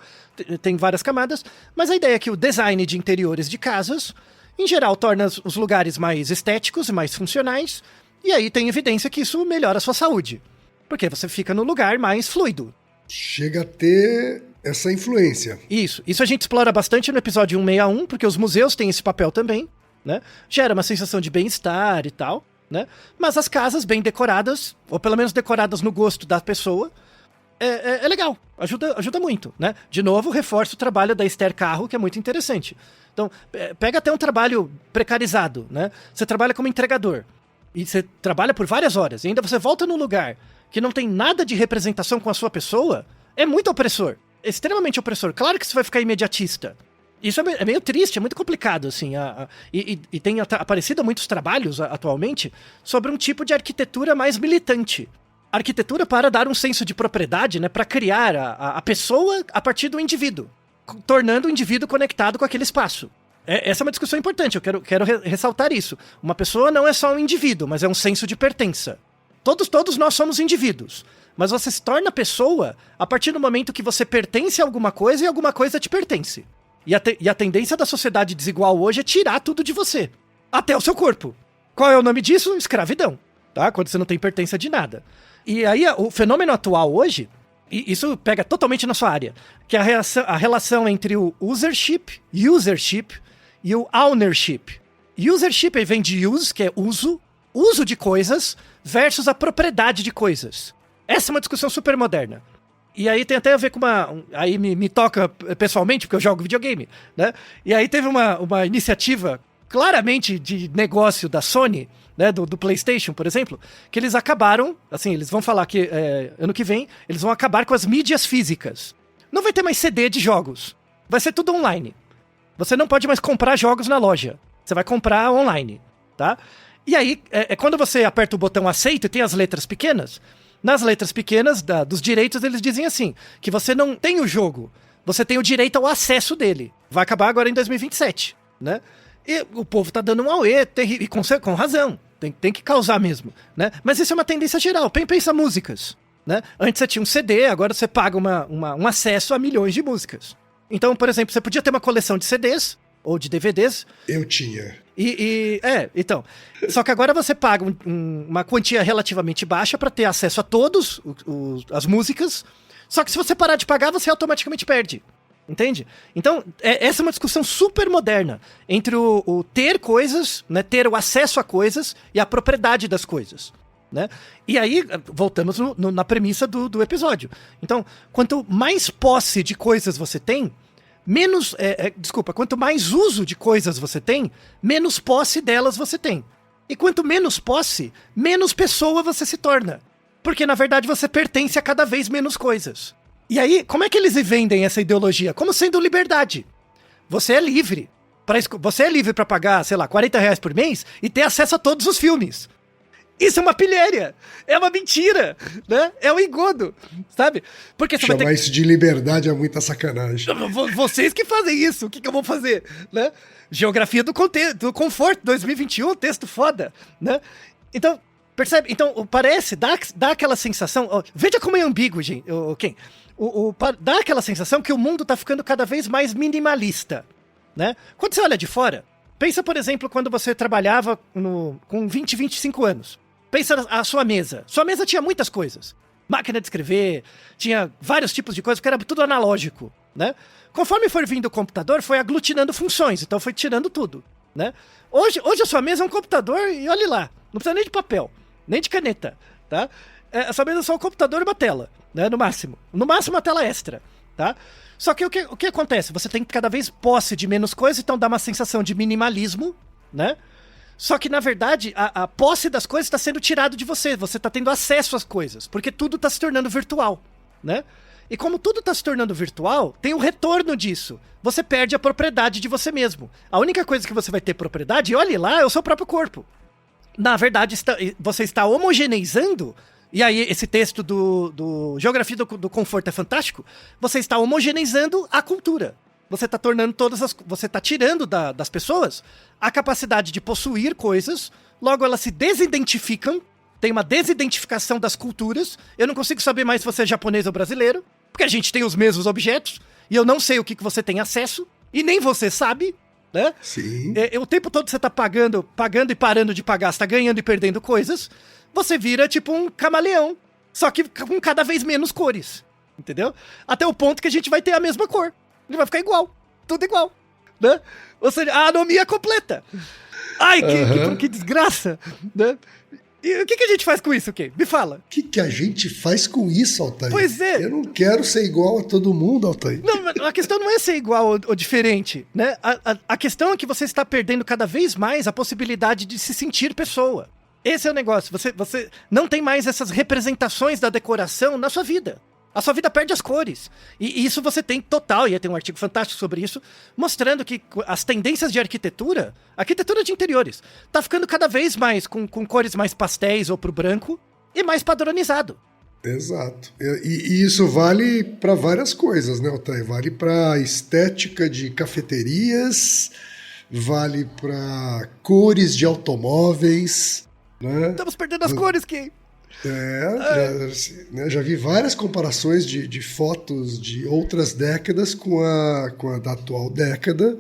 S3: Tem várias camadas. Mas a ideia é que o design de interiores de casas, em geral, torna os lugares mais estéticos e mais funcionais. E aí tem evidência que isso melhora a sua saúde. Porque você fica no lugar mais fluido.
S1: Chega a ter essa influência.
S3: Isso a gente explora bastante no episódio 161, porque os museus têm esse papel também, né? Gera uma sensação de bem-estar e tal, né? Mas as casas bem decoradas, ou pelo menos decoradas no gosto da pessoa, é legal, ajuda muito, né? De novo, reforça o trabalho da Esther Carro, que é muito interessante. Então, pega até um trabalho precarizado, né? Você trabalha como entregador, e você trabalha por várias horas, e ainda você volta num lugar que não tem nada de representação com a sua pessoa, é muito opressor. Extremamente opressor. Claro que você vai ficar imediatista. Isso é meio triste, é muito complicado, assim. E tem aparecido muitos trabalhos atualmente sobre um tipo de arquitetura mais militante. Arquitetura para dar um senso de propriedade, né? Para criar a pessoa a partir do indivíduo, tornando o indivíduo conectado com aquele espaço. Essa é uma discussão importante, eu quero ressaltar isso. Uma pessoa não é só um indivíduo, mas é um senso de pertença. Todos nós somos indivíduos. Mas você se torna pessoa a partir do momento que você pertence a alguma coisa e alguma coisa te pertence. E a tendência da sociedade desigual hoje é tirar tudo de você. Até o seu corpo. Qual é o nome disso? Escravidão. Tá? Quando você não tem pertença de nada. E aí o fenômeno atual hoje, e isso pega totalmente na sua área, que é a relação entre o usership e o ownership. Usership vem de use, que é uso de coisas, versus a propriedade de coisas. Essa é uma discussão super moderna. E aí tem até a ver com aí me toca pessoalmente, porque eu jogo videogame, né? E aí teve uma iniciativa claramente de negócio da Sony, né, do PlayStation, por exemplo, que eles acabaram, assim, eles vão falar que ano que vem, eles vão acabar com as mídias físicas. Não vai ter mais CD de jogos. Vai ser tudo online. Você não pode mais comprar jogos na loja. Você vai comprar online, tá? E aí, quando você aperta o botão aceito e tem as letras pequenas, nas letras pequenas dos direitos, eles dizem assim, que você não tem o jogo, você tem o direito ao acesso dele. Vai acabar agora em 2027, né? E o povo tá dando um auê, e com razão, tem que causar mesmo, né? Mas isso é uma tendência geral, pensa músicas, né? Antes você tinha um CD, agora você paga um acesso a milhões de músicas. Então, por exemplo, você podia ter uma coleção de CDs, ou de DVDs.
S1: Eu tinha.
S3: Então. Só que agora você paga uma quantia relativamente baixa para ter acesso a todas as músicas. Só que se você parar de pagar, você automaticamente perde. Entende? Então, essa é uma discussão super moderna entre o ter coisas, né, ter o acesso a coisas e a propriedade das coisas. Né? E aí, voltamos na premissa do episódio. Então, quanto mais posse de coisas você tem, quanto mais uso de coisas você tem, menos posse delas você tem. E quanto menos posse, menos pessoa você se torna. Porque, na verdade, você pertence a cada vez menos coisas. E aí, como é que eles vendem essa ideologia? Como sendo liberdade. Você é livre. Você é livre para pagar, sei lá, R$40 por mês e ter acesso a todos os filmes. Isso é uma pilhéria, é uma mentira, né? É um engodo, sabe? Porque você
S1: chamar isso de liberdade é muita sacanagem.
S3: Vocês que fazem isso, o que eu vou fazer, né? Geografia do conforto, 2021, texto foda, né? Então, percebe? Então, parece, dá aquela sensação, veja como é ambíguo, gente, Ken. Dá aquela sensação que o mundo tá ficando cada vez mais minimalista, né? Quando você olha de fora, pensa, por exemplo, quando você trabalhava com 20, 25 anos. Pensa a sua mesa. Sua mesa tinha muitas coisas. Máquina de escrever, tinha vários tipos de coisas, porque era tudo analógico, né? Conforme foi vindo o computador, foi aglutinando funções, então foi tirando tudo, né? Hoje a sua mesa é um computador e olhe lá, não precisa nem de papel, nem de caneta, tá? A sua mesa é só um computador e uma tela, né? No máximo uma tela extra, tá? Só que o que acontece? Você tem cada vez posse de menos coisas, então dá uma sensação de minimalismo, né? Só que, na verdade, a posse das coisas está sendo tirado de você. Você está tendo acesso às coisas, porque tudo está se tornando virtual, né? E como tudo está se tornando virtual, tem o retorno disso. Você perde a propriedade de você mesmo. A única coisa que você vai ter propriedade, olhe lá, é o seu próprio corpo. Na verdade, você está homogeneizando. E aí, esse texto do Geografia do Conforto é fantástico. Você está homogeneizando a cultura. Você está tornando você está tirando das pessoas a capacidade de possuir coisas, logo elas se desidentificam, tem uma desidentificação das culturas. Eu não consigo saber mais se você é japonês ou brasileiro, porque a gente tem os mesmos objetos, e eu não sei o que você tem acesso, e nem você sabe, né?
S1: Sim.
S3: O tempo todo você está pagando e parando de pagar, você está ganhando e perdendo coisas, você vira tipo um camaleão, só que com cada vez menos cores, entendeu? Até o ponto que a gente vai ter a mesma cor. Ele vai ficar igual. Tudo igual. Né? Ou seja, a anomia completa. Ai, que desgraça. Né? E o que a gente faz com isso, Ken? Me fala.
S1: O que a gente faz com isso, Altair?
S3: Pois é.
S1: Eu não quero ser igual a todo mundo, Altair.
S3: Não, a questão não é ser igual ou diferente. Né? A questão é que você está perdendo cada vez mais a possibilidade de se sentir pessoa. Esse é o negócio. Você não tem mais essas representações da decoração na sua vida. A sua vida perde as cores. E isso você tem total, e tem um artigo fantástico sobre isso, mostrando que as tendências de arquitetura de interiores, tá ficando cada vez mais com cores mais pastéis ou pro branco e mais padronizado.
S1: Exato. E isso vale para várias coisas, né, Otávio? Vale para estética de cafeterias, vale para cores de automóveis, né?
S3: Estamos perdendo as cores, Kim.
S1: Já vi várias comparações de fotos de outras décadas com a da atual década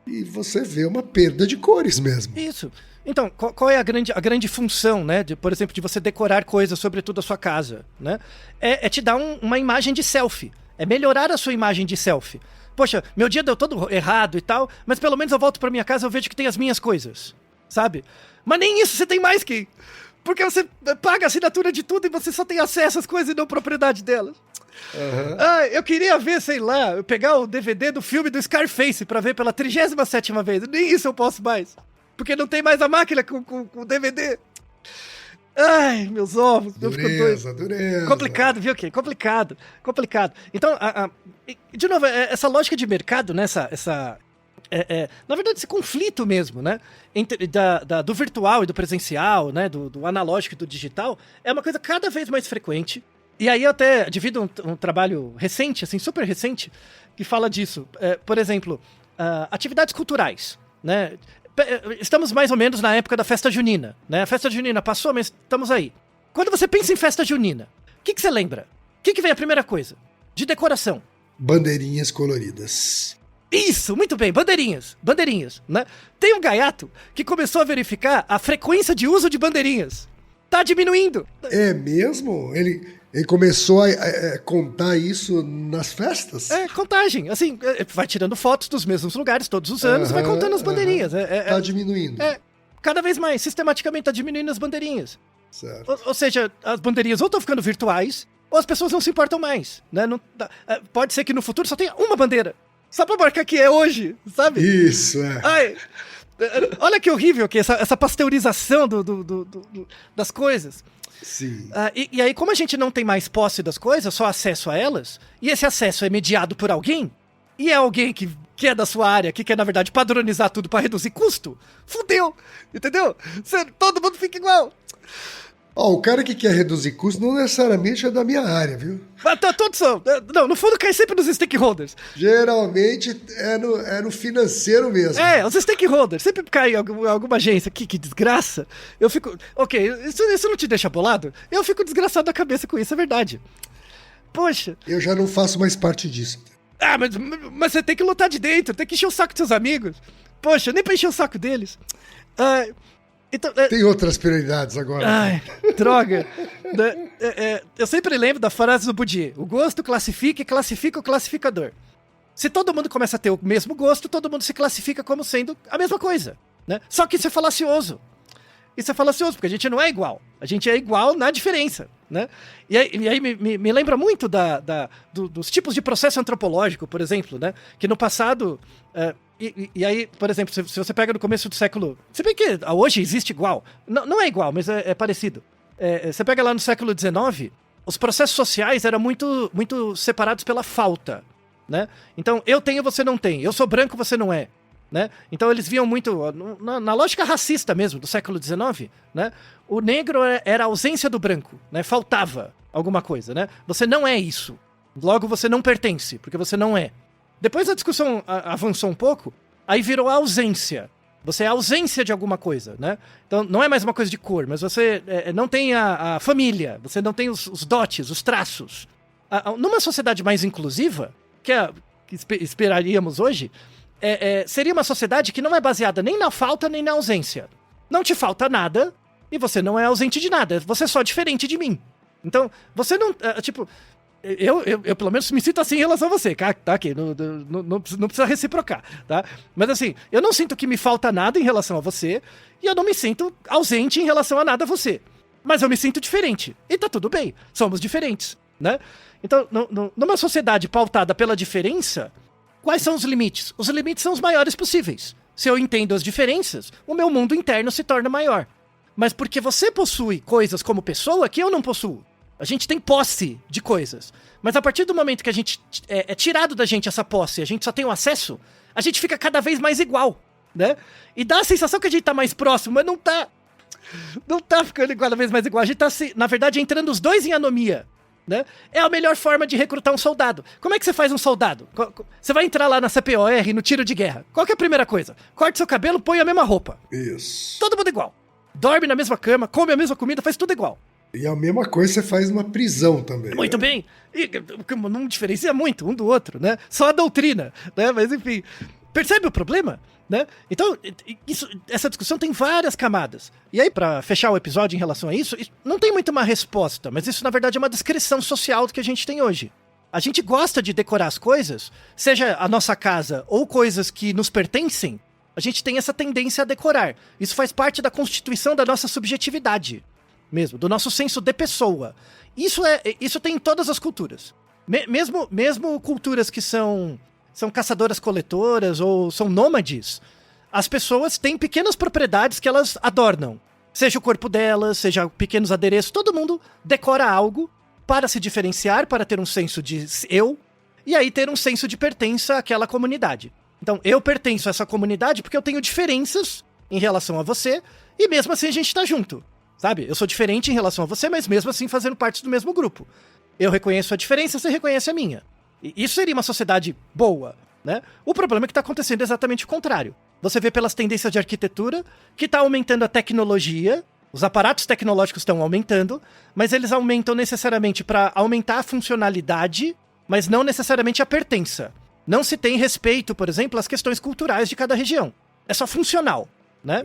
S1: e você vê uma perda de cores mesmo.
S3: Isso. Então, qual é a grande função, né? Por exemplo, de você decorar coisas, sobretudo a sua casa, né? É te dar uma imagem de selfie. É melhorar a sua imagem de selfie. Poxa, meu dia deu todo errado e tal, mas pelo menos eu volto pra minha casa e eu vejo que tem as minhas coisas, sabe? Mas nem isso você tem mais, Kim. Porque você paga a assinatura de tudo e você só tem acesso às coisas e não propriedade delas. Uhum. Eu queria ver, sei lá, eu pegar o DVD do filme do Scarface pra ver pela 37ª vez. Nem isso eu posso mais. Porque não tem mais a máquina com o DVD. Ai, meus ovos.
S1: Dureza.
S3: Complicado, viu, Kim? Complicado. Então, de novo, essa lógica de mercado, né? Na verdade, esse conflito mesmo, né? Do virtual e do presencial, né? Do analógico e do digital, é uma coisa cada vez mais frequente. E aí eu até divido um trabalho recente, assim, super recente, que fala disso. Por exemplo, atividades culturais, né? Estamos mais ou menos na época da festa junina, né? A festa junina passou, mas estamos aí. Quando você pensa em festa junina, o que você lembra? O que vem a primeira coisa? De decoração.
S1: Bandeirinhas coloridas.
S3: Isso, muito bem, bandeirinhas, né? Tem um gaiato que começou a verificar a frequência de uso de bandeirinhas. Tá diminuindo.
S1: É mesmo? Ele começou a contar isso nas festas?
S3: Contagem. Assim, vai tirando fotos dos mesmos lugares todos os anos, vai contando as bandeirinhas.
S1: Tá diminuindo.
S3: Cada vez mais, sistematicamente tá diminuindo as bandeirinhas.
S1: Certo.
S3: Ou seja, as bandeirinhas ou estão ficando virtuais, ou as pessoas não se importam mais, né? Pode ser que no futuro só tenha uma bandeira. Só pra marcar que é hoje, sabe?
S1: Isso,
S3: Ai, olha que horrível que essa pasteurização das coisas.
S1: Sim.
S3: E aí, como a gente não tem mais posse das coisas, só acesso a elas, e esse acesso é mediado por alguém, e é alguém que é da sua área, que quer, na verdade, padronizar tudo pra reduzir custo, fudeu, entendeu? Todo mundo fica igual.
S1: O cara que quer reduzir custo não necessariamente é da minha área, viu?
S3: Mas todos são. Não, no fundo cai sempre nos stakeholders.
S1: Geralmente é no financeiro mesmo.
S3: Os stakeholders. Sempre cai em alguma agência. Que desgraça. Eu fico... Ok, isso não te deixa bolado? Eu fico desgraçado da cabeça com isso, é verdade. Poxa.
S1: Eu já não faço mais parte disso.
S3: Mas você tem que lutar de dentro, tem que encher o saco dos seus amigos. Poxa, nem pra encher o saco deles. Então,
S1: tem outras prioridades agora.
S3: Ai, droga. Eu sempre lembro da frase do Bourdieu. O gosto classifica e classifica o classificador. Se todo mundo começa a ter o mesmo gosto, todo mundo se classifica como sendo a mesma coisa, né? Só que isso é falacioso. Isso é falacioso, porque a gente não é igual. A gente é igual na diferença, né? E aí me lembra muito dos tipos de processo antropológico, por exemplo, né? Que no passado... E aí, por exemplo, se você pega no começo do século... Se bem que hoje existe igual. Não é igual, mas é parecido. Você pega lá no século XIX, os processos sociais eram muito, muito separados pela falta, né? Então, eu tenho, você não tem. Eu sou branco, você não é. Né? Então eles viam muito, na lógica racista mesmo, do século XIX, né? O negro era a ausência do branco, né? Faltava alguma coisa, né? Você não é isso. Logo você não pertence, porque você não é. Depois a discussão avançou um pouco, aí virou a ausência. Você é a ausência de alguma coisa, né? Então não é mais uma coisa de cor, mas você não tem a família, você não tem os dotes, os traços. Numa sociedade mais inclusiva, que esperaríamos hoje, seria uma sociedade que não é baseada nem na falta nem na ausência. Não te falta nada e você não é ausente de nada. Você é só diferente de mim. Então, você não... Eu pelo menos me sinto assim em relação a você, tá aqui, não precisa reciprocar, tá? Mas assim, eu não sinto que me falta nada em relação a você e eu não me sinto ausente em relação a nada a você. Mas eu me sinto diferente. E tá tudo bem, somos diferentes, né? Então, numa sociedade pautada pela diferença, quais são os limites? Os limites são os maiores possíveis. Se eu entendo as diferenças, o meu mundo interno se torna maior. Mas porque você possui coisas como pessoa que eu não possuo. A gente tem posse de coisas. Mas a partir do momento que a gente é tirado da gente essa posse, a gente só tem o acesso, a gente fica cada vez mais igual, né? E dá a sensação que a gente tá mais próximo, mas não tá. Não tá ficando cada vez mais igual. A gente tá, na verdade, entrando os dois em anomia, né? É a melhor forma de recrutar um soldado. Como é que você faz um soldado? Você vai entrar lá na CPOR, no tiro de guerra. Qual que é a primeira coisa? Corte seu cabelo, põe a mesma roupa.
S1: Isso.
S3: Todo mundo igual. Dorme na mesma cama, come a mesma comida, faz tudo igual.
S1: E a mesma coisa você faz numa prisão também.
S3: Muito bem. E não diferencia muito um do outro, né? Só a doutrina, né? Mas enfim, percebe o problema? Né? Então, essa discussão tem várias camadas. E aí, pra fechar o episódio em relação a isso, não tem muito uma resposta, mas isso, na verdade, é uma descrição social do que a gente tem hoje. A gente gosta de decorar as coisas, seja a nossa casa ou coisas que nos pertencem, a gente tem essa tendência a decorar. Isso faz parte da constituição da nossa subjetividade, mesmo, do nosso senso de pessoa. Isso tem em todas as culturas. Mesmo culturas que são caçadoras-coletoras ou são nômades, as pessoas têm pequenas propriedades que elas adornam. Seja o corpo delas, seja pequenos adereços, todo mundo decora algo para se diferenciar, para ter um senso de eu, e aí ter um senso de pertença àquela comunidade. Então, eu pertenço a essa comunidade porque eu tenho diferenças em relação a você, e mesmo assim a gente tá junto, sabe? Eu sou diferente em relação a você, mas mesmo assim fazendo parte do mesmo grupo. Eu reconheço a diferença, você reconhece a minha. Isso seria uma sociedade boa, né? O problema é que está acontecendo exatamente o contrário. Você vê pelas tendências de arquitetura que está aumentando a tecnologia, os aparatos tecnológicos estão aumentando, mas eles aumentam necessariamente para aumentar a funcionalidade, mas não necessariamente a pertença. Não se tem respeito, por exemplo, às questões culturais de cada região. É só funcional, né?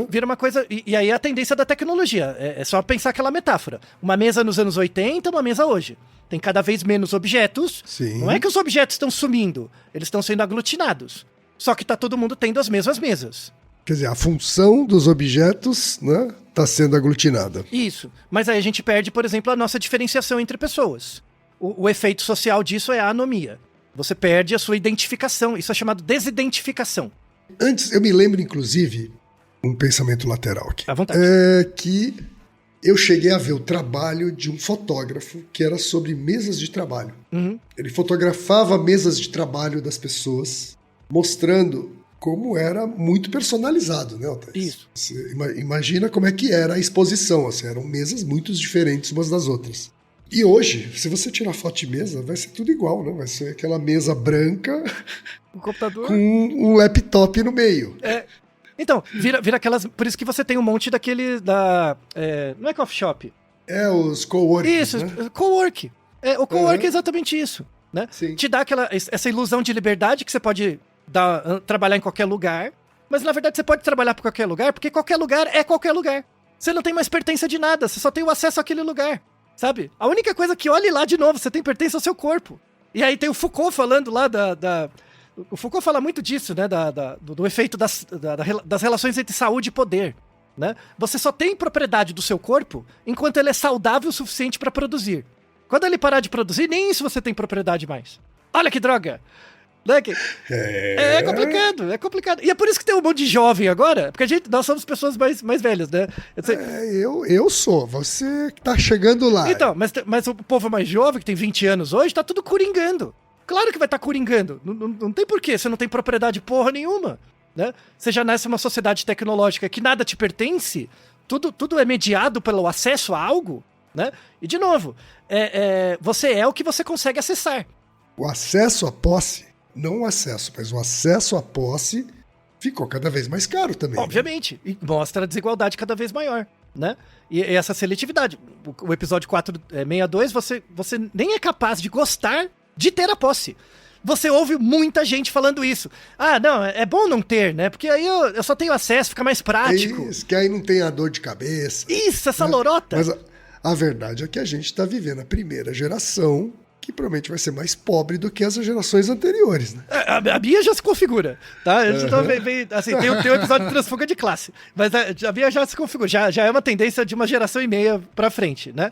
S3: Vira uma coisa... E aí é a tendência da tecnologia. É só pensar aquela metáfora. Uma mesa nos anos 80, uma mesa hoje. Tem cada vez menos objetos. Sim. Não é que os objetos estão sumindo, eles estão sendo aglutinados. Só que tá todo mundo tendo as mesmas mesas.
S1: Quer dizer, a função dos objetos, né, tá sendo aglutinada.
S3: Isso. Mas aí a gente perde, por exemplo, a nossa diferenciação entre pessoas. O efeito social disso é a anomia. Você perde a sua identificação. Isso é chamado desidentificação.
S1: Antes, eu me lembro, inclusive, um pensamento lateral aqui.
S3: À vontade.
S1: Que eu cheguei a ver o trabalho de um fotógrafo que era sobre mesas de trabalho.
S3: Uhum.
S1: Ele fotografava mesas de trabalho das pessoas, mostrando como era muito personalizado, né, Otávio?
S3: Isso.
S1: Você imagina como é que era a exposição, assim, eram mesas muito diferentes umas das outras. E hoje, se você tirar foto de mesa, vai ser tudo igual, né? Vai ser aquela mesa branca
S3: um computador
S1: com um laptop no meio.
S3: Então, vira aquelas... Por isso que você tem um monte daquele... não é coffee shop.
S1: É, os coworking,
S3: isso,
S1: né?
S3: Cowork. O cowork é exatamente isso, né?
S1: Sim.
S3: Te dá essa ilusão de liberdade que você pode trabalhar em qualquer lugar, mas na verdade você pode trabalhar por qualquer lugar, porque qualquer lugar é qualquer lugar. Você não tem mais pertença de nada, você só tem o acesso àquele lugar, sabe? A única coisa que, olhe lá de novo, você tem pertença ao seu corpo. E aí tem o Foucault falando lá o Foucault fala muito disso, né? Do efeito das relações entre saúde e poder, né? Você só tem propriedade do seu corpo enquanto ele é saudável o suficiente para produzir. Quando ele parar de produzir, nem isso você tem propriedade mais. Olha que droga! Né? É complicado. E é por isso que tem um monte de jovem agora, porque nós somos pessoas mais velhas, né?
S1: Eu sou, você que tá chegando lá.
S3: Então, mas o povo mais jovem, que tem 20 anos hoje, tá tudo coringando. Claro que vai estar coringando. Não tem porquê, você não tem propriedade porra nenhuma, né? Você já nasce numa sociedade tecnológica que nada te pertence, tudo é mediado pelo acesso a algo, né? E de novo, você é o que você consegue acessar.
S1: O acesso à posse, não o acesso, mas o acesso à posse ficou cada vez mais caro também.
S3: Obviamente, né? E mostra a desigualdade cada vez maior, né? E essa seletividade. O episódio 462, você nem é capaz de gostar de ter a posse. Você ouve muita gente falando isso. Ah, não, é bom não ter, né? Porque aí eu só tenho acesso, fica mais prático.
S1: Isso, que aí não tem a dor de cabeça.
S3: Isso, essa lorota.
S1: Mas a verdade é que a gente está vivendo a primeira geração que provavelmente vai ser mais pobre do que as gerações anteriores, né?
S3: A Bia já se configura, tá? Assim, tem um episódio de transfuga de classe, mas a Bia já se configura, já é uma tendência de uma geração e meia pra frente, né?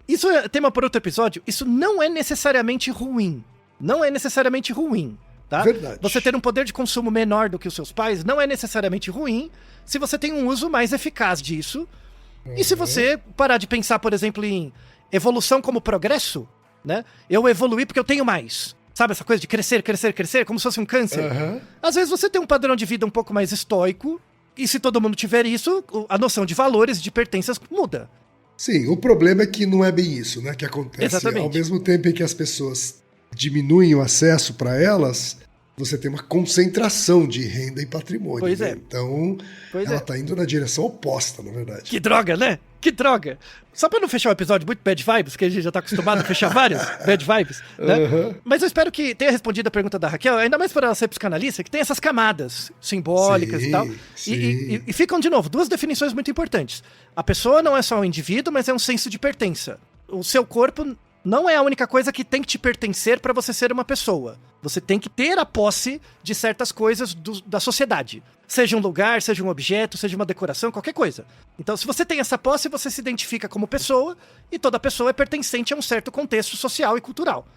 S3: Isso é tema para outro episódio. Isso não é necessariamente ruim. Não é necessariamente ruim, tá?
S1: Verdade.
S3: Você ter um poder de consumo menor do que os seus pais não é necessariamente ruim se você tem um uso mais eficaz disso E se você parar de pensar, por exemplo, em evolução como progresso, né? Eu evoluí porque eu tenho mais. Sabe essa coisa de crescer, crescer, crescer, como se fosse um câncer? Às vezes você tem um padrão de vida um pouco mais estoico, e se todo mundo tiver isso, a noção de valores, de pertenças muda.
S1: Sim, o problema é que não é bem isso, né, que acontece.
S3: Exatamente.
S1: Ao mesmo tempo em que as pessoas diminuem o acesso para elas, você tem uma concentração de renda e patrimônio.
S3: Pois
S1: né?
S3: é.
S1: Então, ela tá indo na direção oposta, na verdade.
S3: Que droga, né? Que droga. Só pra não fechar um episódio muito bad vibes, que a gente já tá acostumado a fechar vários bad vibes, né? Mas eu espero que tenha respondido a pergunta da Raquel, ainda mais para ela ser psicanalista, que tem essas camadas simbólicas e tal. E ficam, de novo, duas definições muito importantes. A pessoa não é só um indivíduo, mas é um senso de pertença. O seu corpo não é a única coisa que tem que te pertencer para você ser uma pessoa. Você tem que ter a posse de certas coisas da sociedade. Seja um lugar, seja um objeto, seja uma decoração, qualquer coisa. Então, se você tem essa posse, você se identifica como pessoa, e toda pessoa é pertencente a um certo contexto social e cultural.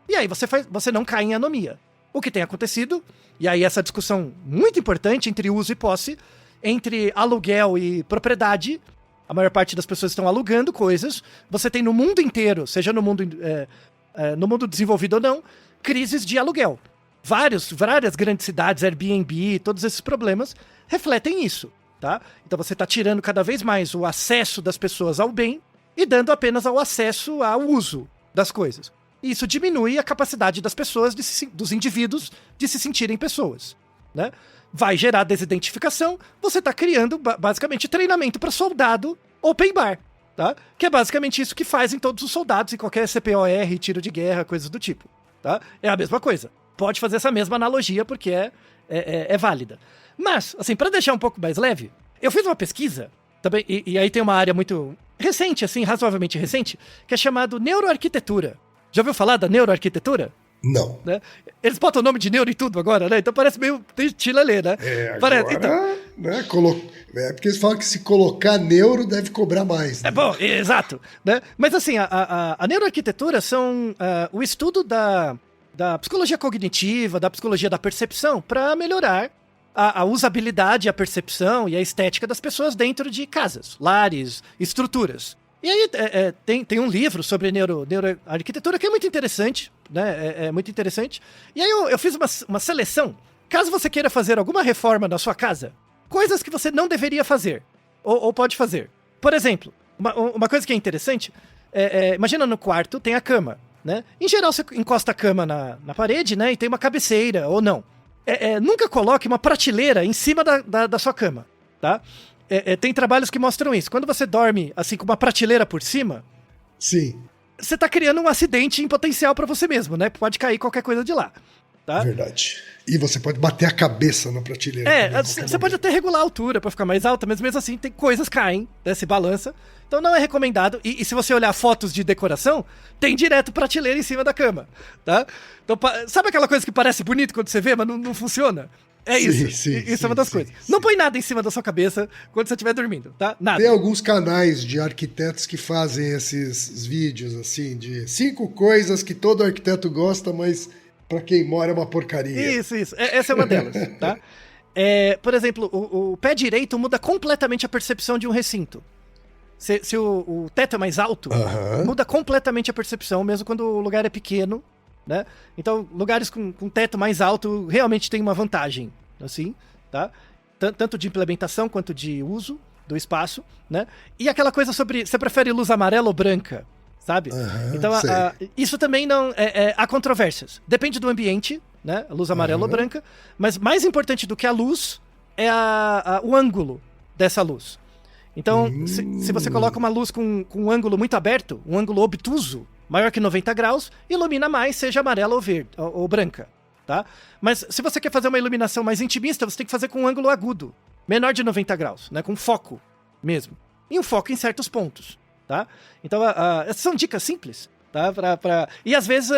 S3: E aí você não cai em anomia. O que tem acontecido, e aí essa discussão muito importante entre uso e posse, entre aluguel e propriedade. A maior parte das pessoas estão alugando coisas. Você tem no mundo inteiro, seja no mundo desenvolvido ou não, crises de aluguel. Várias grandes cidades, Airbnb, todos esses problemas refletem isso, tá? Então você está tirando cada vez mais o acesso das pessoas ao bem e dando apenas ao acesso ao uso das coisas. E isso diminui a capacidade das pessoas, dos indivíduos, de se sentirem pessoas, né? Vai gerar desidentificação, você está criando basicamente treinamento para soldado open bar, tá? Que é basicamente isso que fazem todos os soldados em qualquer CPOR, tiro de guerra, coisas do tipo, tá? É a mesma coisa. Pode fazer essa mesma analogia porque é válida. Mas, assim, para deixar um pouco mais leve, eu fiz uma pesquisa, também, e aí tem uma área muito recente, assim, razoavelmente recente, que é chamado neuroarquitetura. Já ouviu falar da neuroarquitetura?
S1: Não.
S3: Né? Eles botam o nome de neuro e tudo agora, né? Então parece meio tilelê, né?
S1: Agora,
S3: então,
S1: né? Porque eles falam que se colocar neuro deve cobrar mais. Né?
S3: É bom, exato. Né? Mas assim, a neuroarquitetura são o estudo da psicologia cognitiva, da psicologia da percepção, para melhorar a usabilidade, a percepção e a estética das pessoas dentro de casas, lares, estruturas. E aí tem um livro sobre neuroarquitetura que é muito interessante, né? É muito interessante. E aí eu fiz uma seleção. Caso você queira fazer alguma reforma na sua casa, coisas que você não deveria fazer, ou pode fazer. Por exemplo, uma coisa que é interessante, imagina no quarto tem a cama, né? Em geral você encosta a cama na parede, né? E tem uma cabeceira, ou não. Nunca coloque uma prateleira em cima da sua cama, tá? Tem trabalhos que mostram isso. Quando você dorme assim com uma prateleira por cima,
S1: sim,
S3: você tá criando um acidente em potencial pra você mesmo, né? Pode cair qualquer coisa de lá, tá?
S1: Verdade. E você pode bater a cabeça na prateleira.
S3: Você pode até regular a altura pra ficar mais alta, mas mesmo assim tem coisas caem, né? Se balança. Então não é recomendado. E se você olhar fotos de decoração, tem direto prateleira em cima da cama, tá? Então, sabe aquela coisa que parece bonito quando você vê, mas não funciona? É isso. Isso é uma das coisas. Não põe nada em cima da sua cabeça quando você estiver dormindo, tá? Nada.
S1: Tem alguns canais de arquitetos que fazem esses vídeos, assim, de 5 coisas que todo arquiteto gosta, mas pra quem mora é uma porcaria.
S3: Isso. Essa é uma delas, tá? Por exemplo, o pé direito muda completamente a percepção de um recinto. Se o teto é mais alto, muda completamente a percepção, mesmo quando o lugar é pequeno, né? Então, lugares com teto mais alto realmente tem uma vantagem, assim, tá? Tanto de implementação quanto de uso do espaço, né? E aquela coisa sobre, você prefere luz amarela ou branca, sabe? Então, isso também não... há controvérsias. Depende do ambiente, né? A luz amarela ou branca, mas mais importante do que a luz é o ângulo dessa luz. Então, se você coloca uma luz com um ângulo muito aberto, um ângulo obtuso, maior que 90 graus, ilumina mais, seja amarela ou verde, ou branca, tá? Mas se você quer fazer uma iluminação mais intimista, você tem que fazer com um ângulo agudo, menor de 90 graus, né? Com foco mesmo. E um foco em certos pontos, tá? Então, essas são dicas simples, tá? E às vezes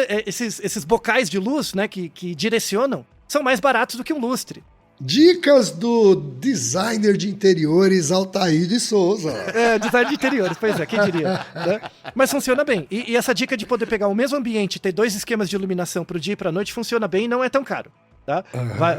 S3: esses bocais de luz, né, que direcionam, são mais baratos do que um lustre.
S1: Dicas do designer de interiores Altair de Souza.
S3: Design de interiores, pois é, quem diria, né? Mas funciona bem. E essa dica de poder pegar o mesmo ambiente e ter 2 esquemas de iluminação pro dia e pra noite funciona bem e não é tão caro, tá?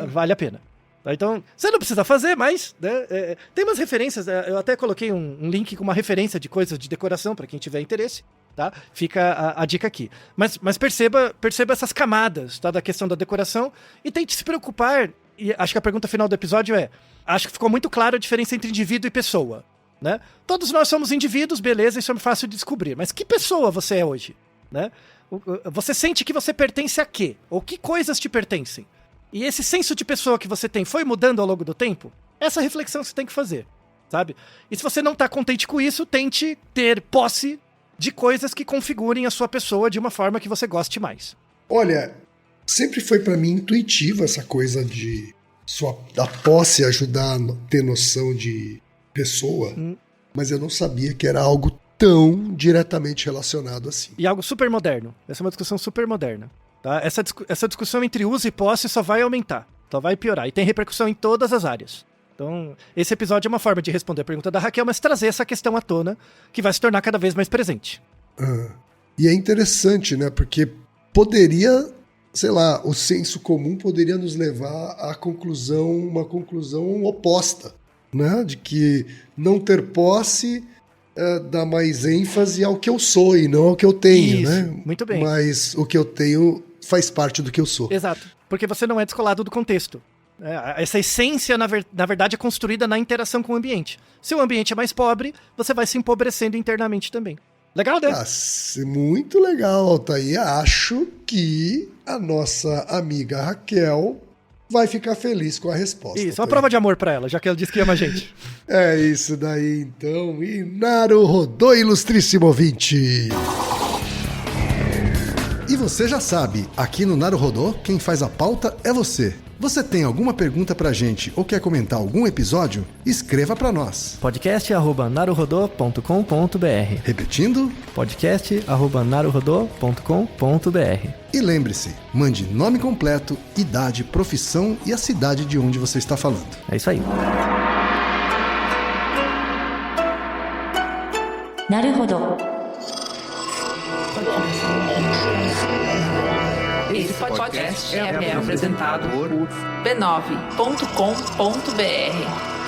S3: Vale a pena. Tá? Então, você não precisa fazer, mas né, tem umas referências. Eu até coloquei um link com uma referência de coisas de decoração para quem tiver interesse. Tá? Fica a dica aqui. Mas perceba essas camadas, tá? Da questão da decoração e tente se preocupar. E acho que a pergunta final do episódio acho que ficou muito clara a diferença entre indivíduo e pessoa. Né? Todos nós somos indivíduos, beleza, isso é fácil de descobrir. Mas que pessoa você é hoje? Né? Você sente que você pertence a quê? Ou que coisas te pertencem? E esse senso de pessoa que você tem foi mudando ao longo do tempo? Essa reflexão você tem que fazer, sabe? E se você não tá contente com isso, tente ter posse de coisas que configurem a sua pessoa de uma forma que você goste mais.
S1: Olha, sempre foi pra mim intuitiva essa coisa da posse ajudar a ter noção de pessoa, mas eu não sabia que era algo tão diretamente relacionado assim.
S3: E algo super moderno. Essa é uma discussão super moderna. Tá? Essa discussão entre uso e posse só vai aumentar, só vai piorar. E tem repercussão em todas as áreas. Então, esse episódio é uma forma de responder a pergunta da Raquel, mas trazer essa questão à tona, que vai se tornar cada vez mais presente.
S1: E é interessante, né? Porque poderia, sei lá, o senso comum poderia nos levar à uma conclusão oposta, né? De que não ter posse dá mais ênfase ao que eu sou e não ao que eu tenho,
S3: isso,
S1: né?
S3: Muito bem.
S1: Mas o que eu tenho faz parte do que eu sou.
S3: Exato, porque você não é descolado do contexto. Essa essência, na verdade, é construída na interação com o ambiente. Se o ambiente é mais pobre, você vai se empobrecendo internamente também. Legal, né?
S1: Muito legal, tá aí. Acho que a nossa amiga Raquel vai ficar feliz com a resposta.
S3: Isso, uma prova de amor pra ela, já que ela disse que ama a gente.
S1: É isso daí, então. E Naruhodô, ilustríssimo ouvinte! E você já sabe, aqui no Naruhodô, quem faz a pauta é você. Você tem alguma pergunta pra gente ou quer comentar algum episódio? Escreva pra nós.
S4: podcast@naruhodô.com.br.
S1: Repetindo?
S4: podcast@naruhodô.com.br.
S1: E lembre-se, mande nome completo, idade, profissão e a cidade de onde você está falando.
S4: É isso aí.
S2: なるほど。
S5: Esse podcast é apresentado por b9.com.br.